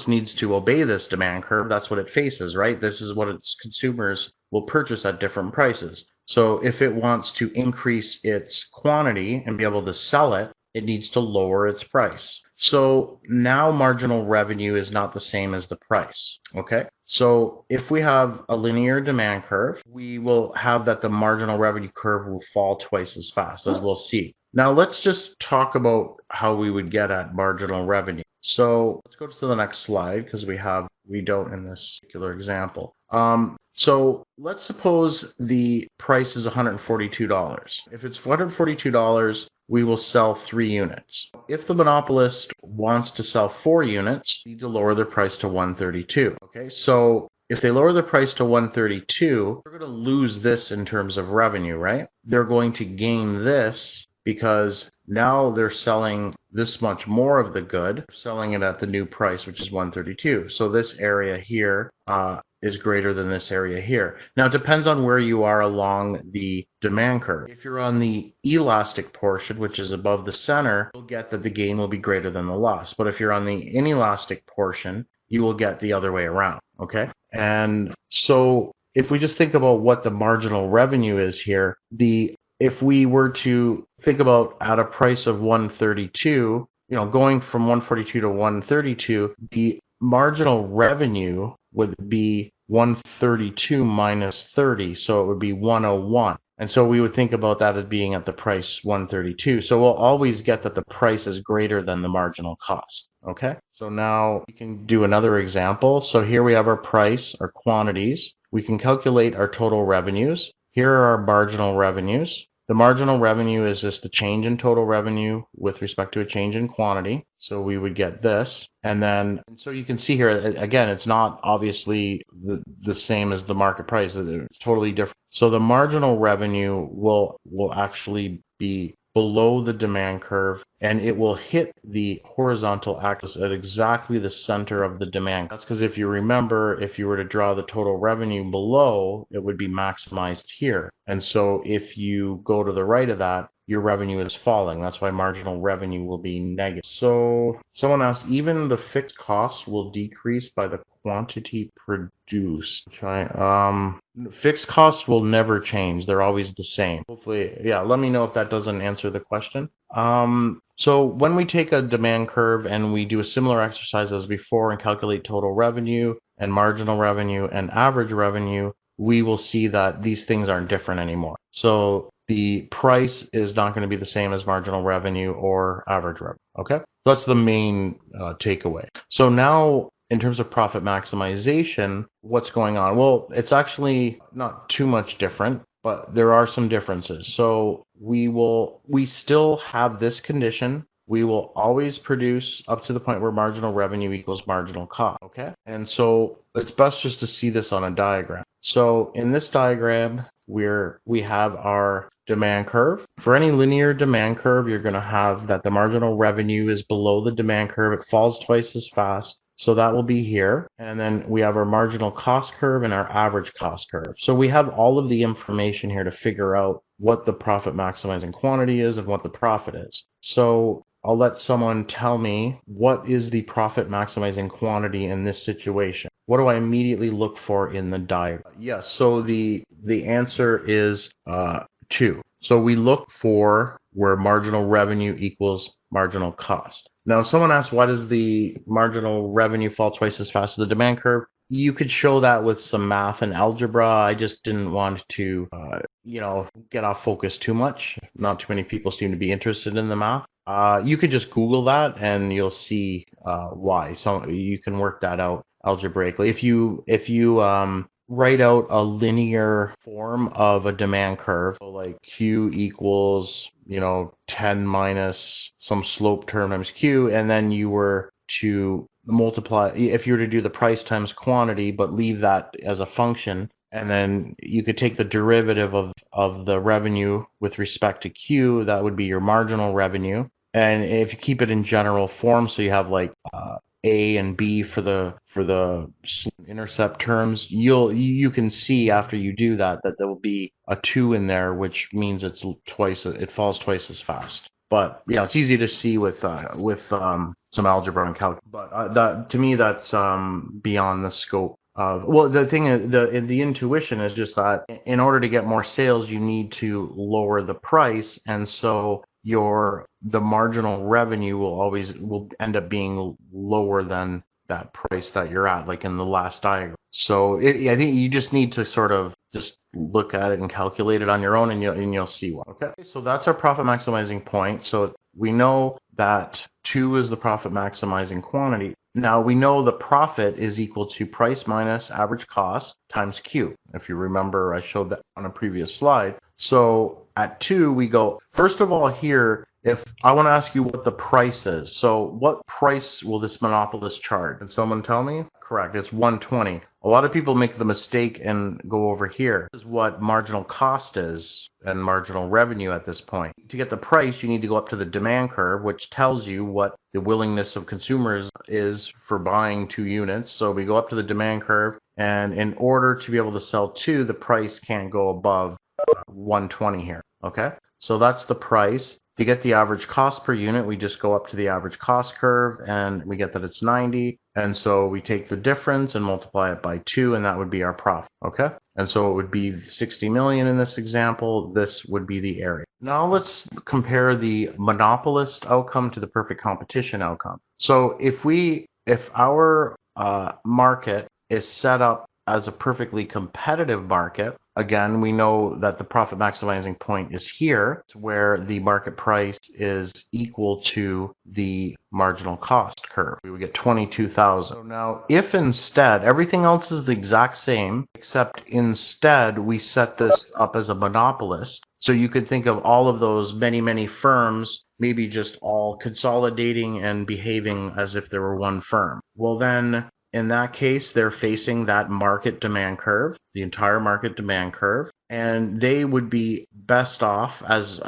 needs to obey this demand curve. That's what it faces, right? This is what its consumers will purchase at different prices. So if it wants to increase its quantity and be able to sell it, it needs to lower its price. So now marginal revenue is not the same as the price, okay? So if we have a linear demand curve, we will have that the marginal revenue curve will fall twice as fast, as we'll see. Now let's just talk about how we would get at marginal revenue. So let's go to the next slide because we don't in this particular example. So let's suppose the price is $142. If it's $142, we will sell 3 units. If the monopolist wants to sell 4 units, they need to lower their price to $132. Okay, so if they lower the price to $132, they're going to lose this in terms of revenue, right? They're going to gain this because now they're selling this much more of the good, selling it at the new price, which is $132. So this area here is greater than this area here. Now, it depends on where you are along the demand curve. If you're on the elastic portion, which is above the center, you'll get that the gain will be greater than the loss. But if you're on the inelastic portion, you will get the other way around, okay? And so if we just think about what the marginal revenue is here, if we were to think about at a price of 132, going from 142 to 132, the marginal revenue would be 132 minus 30, so it would be 101. And so we would think about that as being at the price 132. So we'll always get that the price is greater than the marginal cost. Okay, so now we can do another example. So here we have our price, our quantities. We can calculate our total revenues. Here are our marginal revenues. The marginal revenue is just the change in total revenue with respect to a change in quantity. So we would get this. And so you can see here, again, it's not obviously the same as the market price. It's totally different. So the marginal revenue will actually be below the demand curve, and it will hit the horizontal axis at exactly the center of the demand. That's because if you remember, if you were to draw the total revenue below, it would be maximized here. And so if you go to the right of that, your revenue is falling. That's why marginal revenue will be negative. So someone asked, even the fixed costs will decrease by the quantity produced. Fixed costs will never change. They're always the same. Hopefully, yeah, let me know if that doesn't answer the question. So when we take a demand curve and we do a similar exercise as before and calculate total revenue and marginal revenue and average revenue, we will see that these things aren't different anymore. So the price is not going to be the same as marginal revenue or average revenue. Okay, so that's the main takeaway. So now, in terms of profit maximization, what's going on? Well, it's actually not too much different, but there are some differences. So we still have this condition. We will always produce up to the point where marginal revenue equals marginal cost. Okay, and so it's best just to see this on a diagram. So in this diagram, we have our demand curve. For any linear demand curve, you're going to have that the marginal revenue is below the demand curve. It falls twice as fast. So that will be here. And then we have our marginal cost curve and our average cost curve. So we have all of the information here to figure out what the profit maximizing quantity is and what the profit is. So I'll let someone tell me what is the profit maximizing quantity in this situation. what do I immediately look for in the diagram? Yes, so the answer is 2. So we look for where marginal revenue equals marginal cost. Now, if someone asks, why does the marginal revenue fall twice as fast as the demand curve? You could show that with some math and algebra. I just didn't want to, get off focus too much. Not too many people seem to be interested in the math. You could just Google that and you'll see why. So you can work that out algebraically. If you write out a linear form of a demand curve, so like Q equals 10 minus some slope term times Q, and then you were to multiply, if you were to do the price times quantity but leave that as a function, and then you could take the derivative of the revenue with respect to Q, that would be your marginal revenue. And if you keep it in general form, so you have like A and B for the intercept terms, you can see after you do that there will be a 2 in there, which means it falls twice as fast. But yeah, it's easy to see with some algebra and calculus. But that, to me, that's beyond the scope of. Well, the thing is, the intuition is just that in order to get more sales, you need to lower the price, and so the marginal revenue will end up being lower than that price that you're at, like in the last diagram. So I think you just need to sort of just look at it and calculate it on your own, and you'll see what. Okay, so that's our profit maximizing point. So we know that 2 is the profit maximizing quantity. Now we know the profit is equal to price minus average cost times Q. If you remember, I showed that on a previous slide. So at 2, we go, first of all here, if I want to ask you what the price is. So what price will this monopolist charge? Can someone tell me? Correct, it's 120. A lot of people make the mistake and go over here. This is what marginal cost is and marginal revenue at this point. To get the price, you need to go up to the demand curve, which tells you what the willingness of consumers is for buying 2 units. So we go up to the demand curve, and in order to be able to sell 2, the price can't go above 120 here. Okay, so that's the price. To get the average cost per unit, we just go up to the average cost curve and we get that it's 90. And so we take the difference and multiply it by 2, and that would be our profit. Okay, and so it would be 60 million in this example. This would be the area. Now let's compare the monopolist outcome to the perfect competition outcome. So if our market is set up as a perfectly competitive market, again, we know that the profit maximizing point is here, where the market price is equal to the marginal cost curve. We would get 22,000. So now, if instead everything else is the exact same, except instead we set this up as a monopolist, so you could think of all of those many firms maybe just all consolidating and behaving as if there were one firm. Well, then in that case, they're facing that market demand curve, the entire market demand curve, and they would be best off as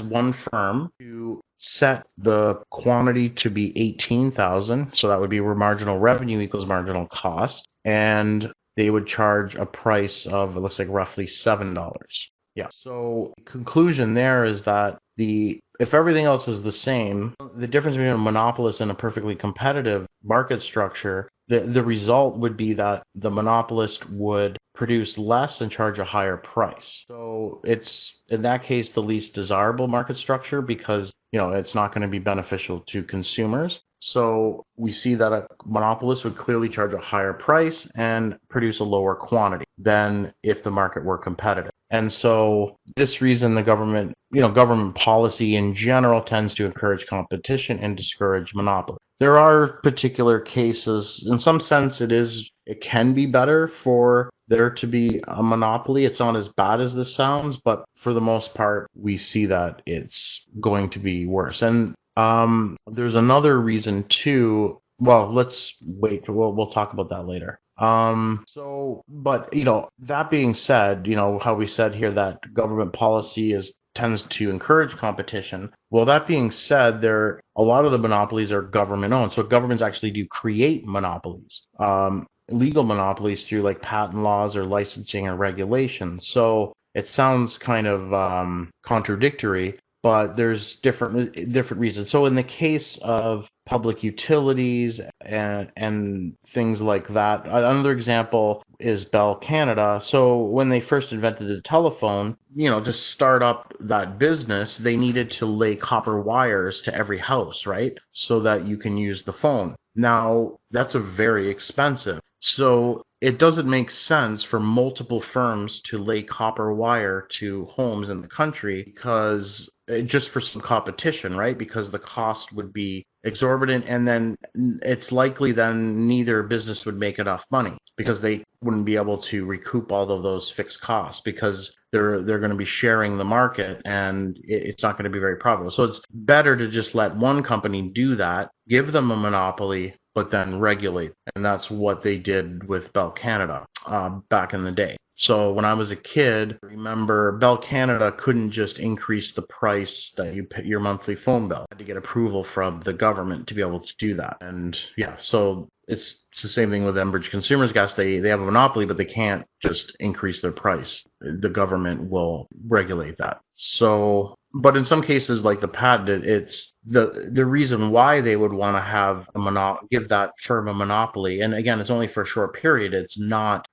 one firm to set the quantity to be 18,000. So that would be where marginal revenue equals marginal cost, and they would charge a price of, it looks like, roughly $7. Yeah. So the conclusion there is that if everything else is the same, the difference between a monopolist and a perfectly competitive market structure, the result would be that the monopolist would produce less and charge a higher price. So it's, in that case, the least desirable market structure because, it's not going to be beneficial to consumers. So we see that a monopolist would clearly charge a higher price and produce a lower quantity than if the market were competitive. And so this reason, the government policy in general tends to encourage competition and discourage monopoly. There are particular cases, in some sense it can be better for there to be a monopoly. It's not as bad as this sounds, but for the most part, we see that it's going to be worse. And there's another reason too. Well, let's wait. We'll talk about that later. But that being said, how we said here that government policy tends to encourage competition. Well, that being said, a lot of the monopolies are government owned. So governments actually do create monopolies, legal monopolies through like patent laws or licensing or regulations. So it sounds kind of contradictory, but there's different reasons. So in the case of public utilities and things like that, another example is Bell Canada. So when they first invented the telephone, to start up that business, they needed to lay copper wires to every house, right? So that you can use the phone. Now, that's very expensive. So it doesn't make sense for multiple firms to lay copper wire to homes in the country because just for some competition, right? Because the cost would be exorbitant, and then it's likely then neither business would make enough money because they wouldn't be able to recoup all of those fixed costs because they're going to be sharing the market, and it's not going to be very profitable. So it's better to just let one company do that, give them a monopoly, but then regulate. And that's what they did with Bell Canada back in the day. So when I was a kid, remember Bell Canada couldn't just increase the price that you pay your monthly phone bill. You had to get approval from the government to be able to do that. And yeah, so it's the same thing with Enbridge Consumers Gas. They have a monopoly, but they can't just increase their price. The government will regulate that. So, but in some cases, like the patent, it's the reason why they would want to have give that firm a monopoly. And again, it's only for a short period. It's not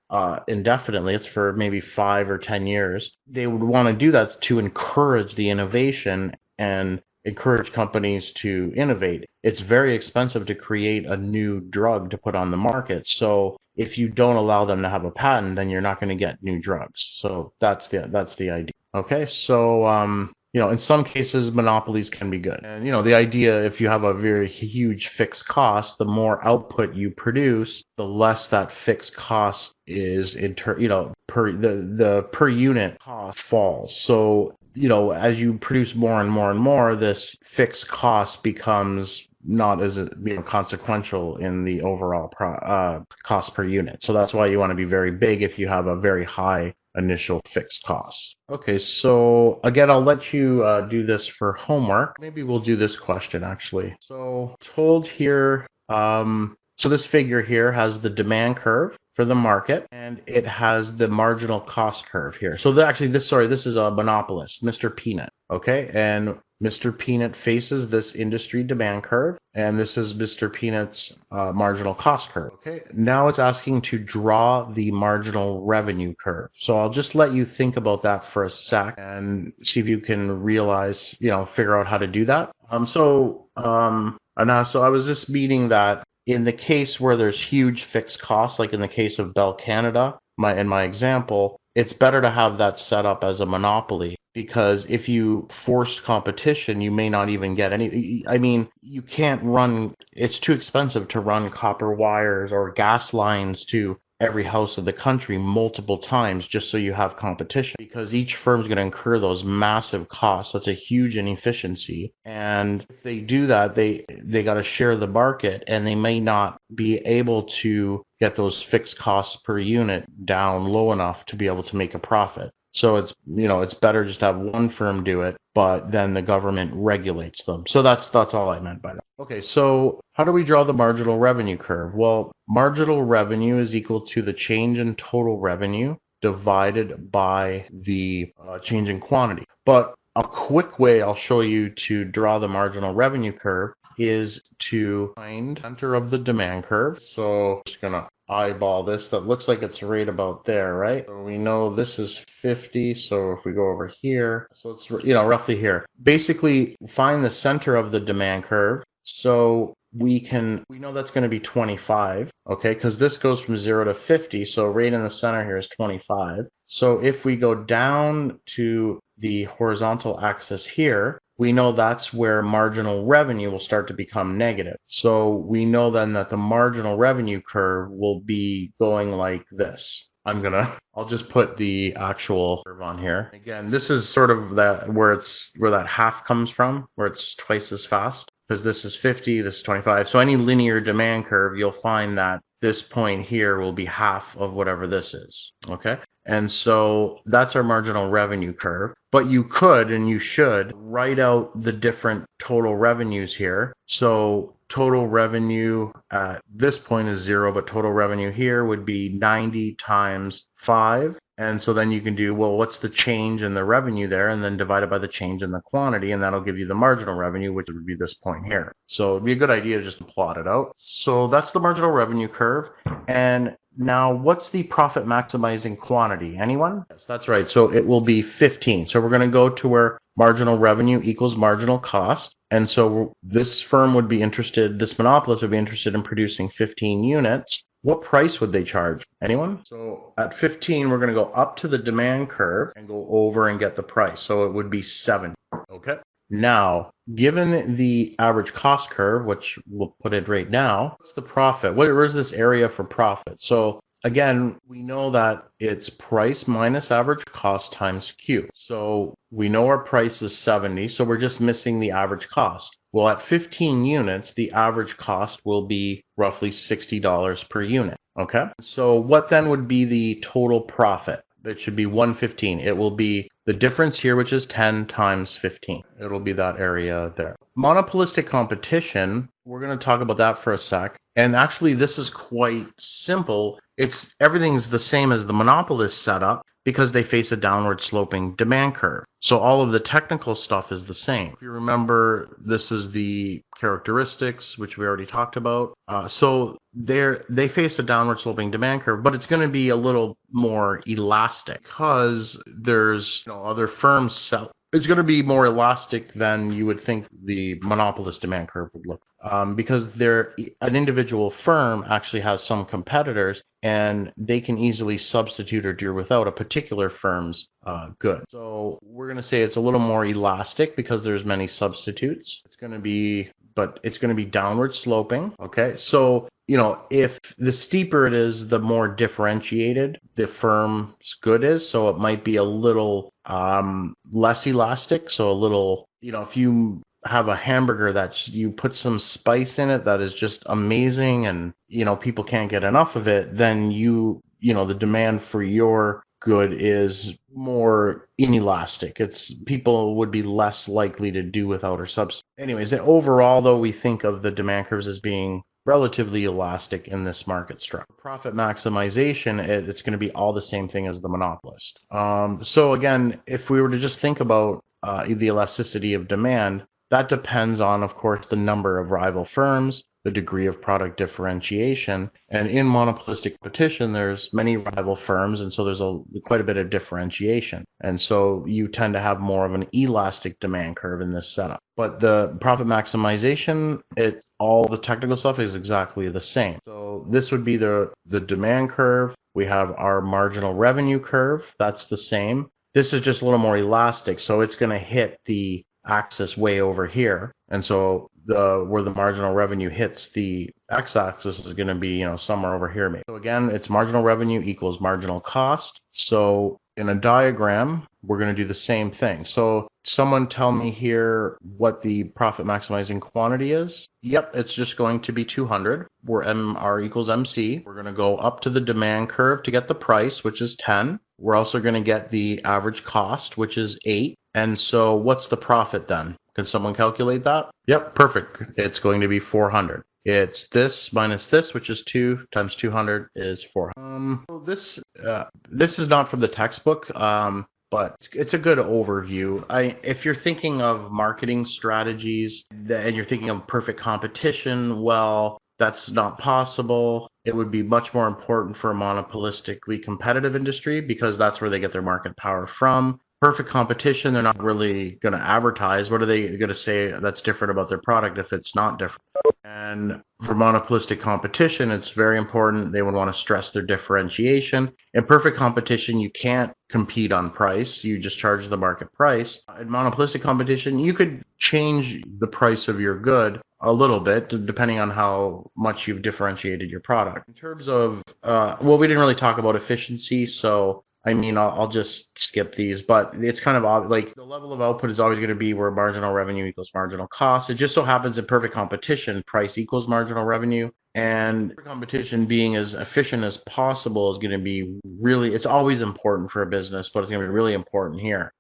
indefinitely. It's for maybe 5 or 10 years. They would want to do that to encourage the innovation and encourage companies to innovate. It's very expensive to create a new drug to put on the market. So if you don't allow them to have a patent, then you're not going to get new drugs. So that's the idea. Okay, so in some cases, monopolies can be good. And the idea, if you have a very huge fixed cost, the more output you produce, the less that fixed cost is the per unit cost falls. So as you produce more and more and more, this fixed cost becomes not as consequential in the overall cost per unit. So that's why you want to be very big if you have a very high initial fixed cost. Okay, so again, I'll let you do this for homework. Maybe we'll do this question actually. So told here, so this figure here has the demand curve for the market, and it has the marginal cost curve here. So this is a monopolist, Mr. Peanut. Okay, and Mr. Peanut faces this industry demand curve, and this is Mr. Peanut's marginal cost curve. Okay, now it's asking to draw the marginal revenue curve. So I'll just let you think about that for a sec and see if you can realize, figure out how to do that. So I was just meaning that in the case where there's huge fixed costs, like in the case of Bell Canada, in my example, it's better to have that set up as a monopoly, because if you forced competition, you may not even get any. I mean, you can't run, it's too expensive to run copper wires or gas lines to every house of the country multiple times just so you have competition, because each firm's going to incur those massive costs. That's a huge inefficiency. And if they do that, they got to share the market, and they may not be able to get those fixed costs per unit down low enough to be able to make a profit. So it's better just to have one firm do it, but then the government regulates them. So that's all I meant by that. Okay, so how do we draw the marginal revenue curve? Well, marginal revenue is equal to the change in total revenue divided by the change in quantity. But a quick way I'll show you to draw the marginal revenue curve is to find the center of the demand curve. So I'm just gonna eyeball this. That looks like it's right about there, right? So we know this is 50. So if we go over here, so it's roughly here. Basically, find the center of the demand curve. So we know that's going to be 25, okay? Because this goes from 0 to 50. So right in the center here is 25. So if we go down to the horizontal axis here, we know that's where marginal revenue will start to become negative. So we know then that the marginal revenue curve will be going like this. I'll just put the actual curve on here. Again, this is sort of where that half comes from, where it's twice as fast, because this is 50, this is 25. So any linear demand curve, you'll find that this point here will be half of whatever this is, okay? And so that's our marginal revenue curve. But you could, and you should, write out the different total revenues here. So total revenue at this point is 0, but total revenue here would be 90 times 5 And so then you can do, well, what's the change in the revenue there? And then divide it by the change in the quantity, and that'll give you the marginal revenue, which would be this point here. So it'd be a good idea just to plot it out. So that's the marginal revenue curve. And now what's the profit maximizing quantity? Anyone? Yes, that's right. So it will be 15. So we're going to go to where marginal revenue equals marginal cost. And so this firm would be interested, this monopolist would be interested in producing 15 units. What price would they charge? Anyone? So at 15, we're going to go up to the demand curve and go over and get the price. So it would be 7. Okay. Now, given the average cost curve, which we'll put it right now, what's the profit? Where's this area for profit? So again, we know that it's price minus average cost times Q. So we know our price is 70, so we're just missing the average cost. Well, at 15 units, the average cost will be roughly $60 per unit. Okay. So what then would be the total profit? It should be 115. It will be the difference here, which is 10 times 15. It'll be that area there. Monopolistic competition, we're going to talk about that for a sec. And actually, this is quite simple. Everything's the same as the monopolist setup because they face a downward sloping demand curve. So all of the technical stuff is the same. If you remember, this is the characteristics, which we already talked about. So they face a downward sloping demand curve, but it's going to be a little more elastic because there's other firms sell. It's going to be more elastic than you would think the monopolist demand curve would look, because an individual firm actually has some competitors and they can easily substitute or do without a particular firm's good. So we're going to say it's a little more elastic because there's many substitutes. It's going to be downward sloping. Okay, so if the steeper it is, the more differentiated the firm's good is. So it might be a little less elastic. So a little, if you have a hamburger that you put some spice in it that is just amazing and people can't get enough of it, then the demand for your good is more inelastic. People would be less likely to do without or substitute. Anyways, overall though, we think of the demand curves as being relatively elastic in this market structure. Profit maximization, it's going to be all the same thing as the monopolist. So again, if we were to just think about the elasticity of demand, that depends on, of course, the number of rival firms, the degree of product differentiation, and in monopolistic competition, there's many rival firms, and so there's quite a bit of differentiation. And so you tend to have more of an elastic demand curve in this setup. But the profit maximization, all the technical stuff is exactly the same. So this would be the demand curve. We have our marginal revenue curve. That's the same. This is just a little more elastic, so it's going to hit the axis way over here, and so where the marginal revenue hits the x-axis is going to be somewhere over here maybe. So again, it's marginal revenue equals marginal cost. So in a diagram, we're going to do the same thing. So someone tell me here what the profit maximizing quantity is. Yep, it's just going to be 200, where MR equals MC. We're going to go up to the demand curve to get the price, which is 10. We're also going to get the average cost, which is 8. And so what's the profit then? Can someone calculate that? Yep, perfect. It's going to be 400. It's this minus this, which is 2 times 200 is 400. So this is not from the textbook, but it's a good overview. If you're thinking of marketing strategies and you're thinking of perfect competition, well, that's not possible. It would be much more important for a monopolistically competitive industry because that's where they get their market power from. Perfect competition, they're not really going to advertise. What are they going to say that's different about their product if it's not different? And for monopolistic competition, it's very important. They would want to stress their differentiation. In perfect competition, you can't compete on price. You just charge the market price. In monopolistic competition, you could change the price of your good a little bit, depending on how much you've differentiated your product. In terms of, we didn't really talk about efficiency, so I'll just skip these, but it's kind of like the level of output is always going to be where marginal revenue equals marginal cost. It just so happens in perfect competition, price equals marginal revenue. And competition being as efficient as possible is going to be it's always important for a business, but it's going to be really important here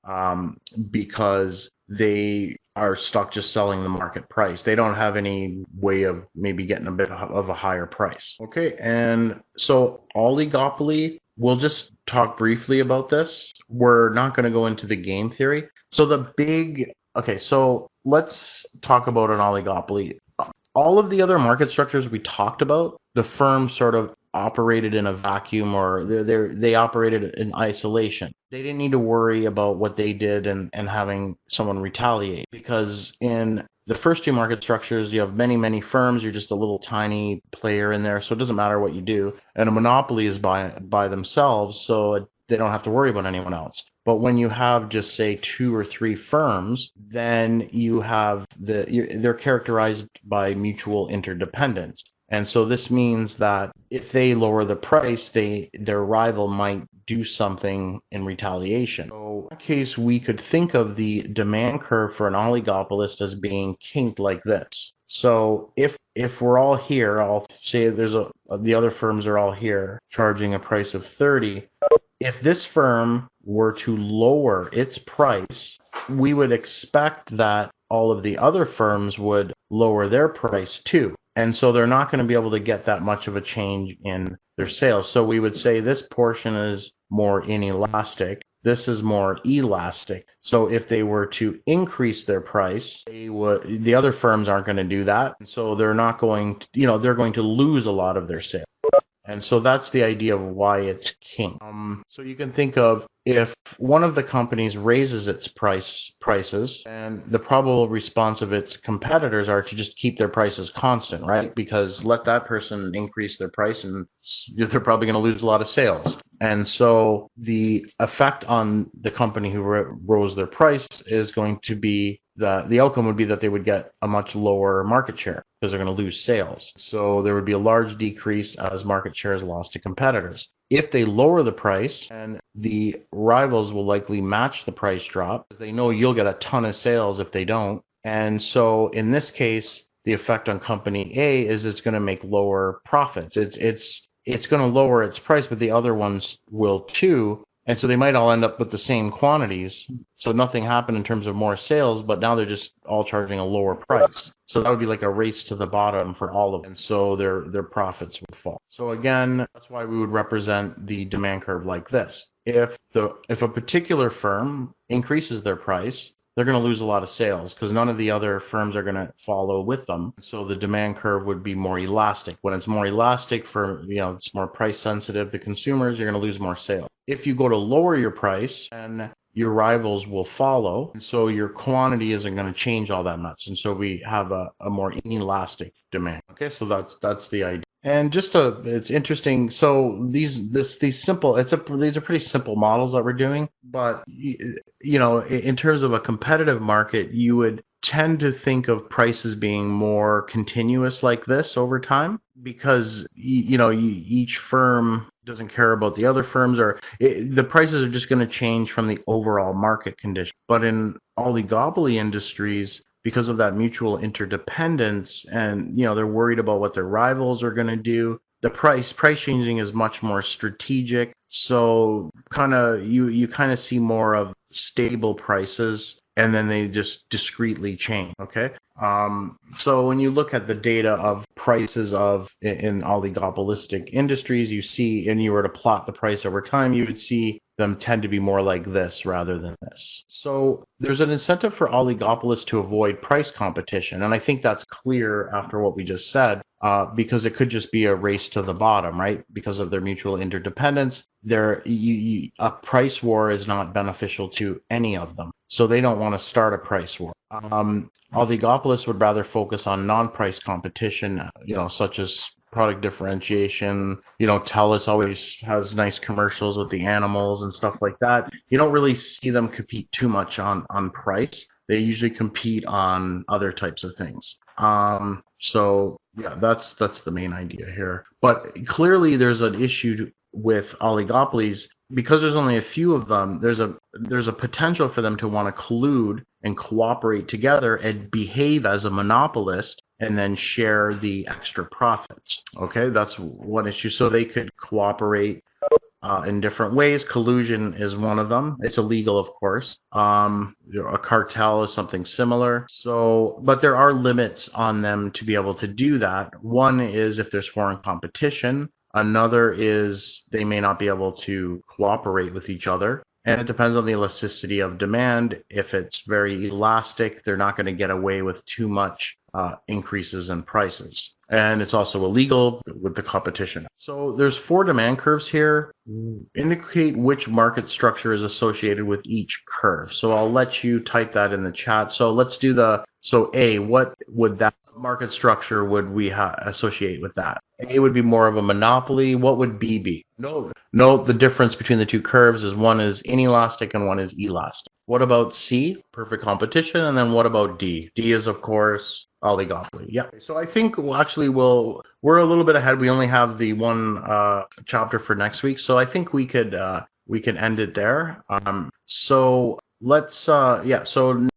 because they are stuck just selling the market price. They don't have any way of maybe getting a bit of a higher price. Okay, and so oligopoly we'll just talk briefly about this. We're not going to go into the game theory. So so let's talk about an oligopoly. All of the other market structures we talked about, the firm sort of operated in a vacuum, or they operated in isolation. They didn't need to worry about what they did and having someone retaliate, because in the first two market structures, you have many, many firms. You're just a little tiny player in there, so it doesn't matter what you do. And a monopoly is by themselves, so they don't have to worry about anyone else. But when you have just say 2 or 3 firms, then you have they're characterized by mutual interdependence. And so this means that if they lower the price, their rival might do something in retaliation. So in that case, we could think of the demand curve for an oligopolist as being kinked like this. So if we're all here, I'll say the other firms are all here charging a price of 30. If this firm were to lower its price, we would expect that all of the other firms would lower their price too. And so they're not going to be able to get that much of a change in their sales. So we would say this portion is more inelastic. This is more elastic. So if they were to increase their price, the other firms aren't going to do that. And so they're not going to, they're going to lose a lot of their sales. And so that's the idea of why it's king. So you can think of, if one of the companies raises its prices, and the probable response of its competitors are to just keep their prices constant, right? Because let that person increase their price and they're probably going to lose a lot of sales. And so the effect on the company who rose their price is going to be the outcome would be that they would get a much lower market share because they're going to lose sales. So there would be a large decrease as market share is lost to competitors. If they lower the price, and the rivals will likely match the price drop, because they know you'll get a ton of sales if they don't. And so in this case, the effect on company A is it's going to make lower profits. It's going to lower its price, but the other ones will too. And so they might all end up with the same quantities. So nothing happened in terms of more sales, but now they're just all charging a lower price. So that would be like a race to the bottom for all of them. And so their profits would fall. So again, that's why we would represent the demand curve like this. If a particular firm increases their price, they're going to lose a lot of sales because none of the other firms are going to follow with them. So the demand curve would be more elastic. When it's more elastic it's more price sensitive to consumers, you're going to lose more sales. If you go to lower your price, then your rivals will follow. And so your quantity isn't going to change all that much. And so we have a more inelastic demand. Okay, so that's the idea. And it's interesting. So these are pretty simple models that we're doing, but in terms of a competitive market, you would tend to think of prices being more continuous like this over time, because each firm doesn't care about the other firms, or the prices are just going to change from the overall market condition. But in oligopoly industries, because of that mutual interdependence, and they're worried about what their rivals are going to do, the price changing is much more strategic. So you kind of see more of stable prices, and then they just discretely change. Okay. So when you look at the data of prices in oligopolistic industries, you see, and you were to plot the price over time, you would see them tend to be more like this rather than this. So there's an incentive for oligopolists to avoid price competition. And I think that's clear after what we just said, because it could just be a race to the bottom, right? Because of their mutual interdependence, a price war is not beneficial to any of them. So they don't want to start a price war. Oligopolists would rather focus on non-price competition, such as product differentiation. TELUS always has nice commercials with the animals and stuff like that. You don't really see them compete too much on price. They usually compete on other types of things. So yeah, that's the main idea here. But clearly there's an issue with oligopolies because there's only a few of them. There's a potential for them to want to collude and cooperate together and behave as a monopolist and then share the extra profits. Okay, that's one issue. So they could cooperate in different ways. Collusion is one of them. It's illegal, of course. A cartel is something similar. So, but there are limits on them to be able to do that. One is if there's foreign competition. Another is they may not be able to cooperate with each other. And it depends on the elasticity of demand. If it's very elastic, they're not going to get away with too much increases in prices. And it's also illegal with the competition. So there's 4 demand curves here. Indicate which market structure is associated with each curve. So I'll let you type that in the chat. So let's do so A, what would that market structure would we associate with that? A would be more of a monopoly. What would B be? No, the difference between the 2 curves is one is inelastic and one is elastic. What about C? Perfect competition. And then what about D? D is, of course, oligopoly. Yeah. So I think we're a little bit ahead. We only have the one chapter for next week. So I think we can end it there. So let's, so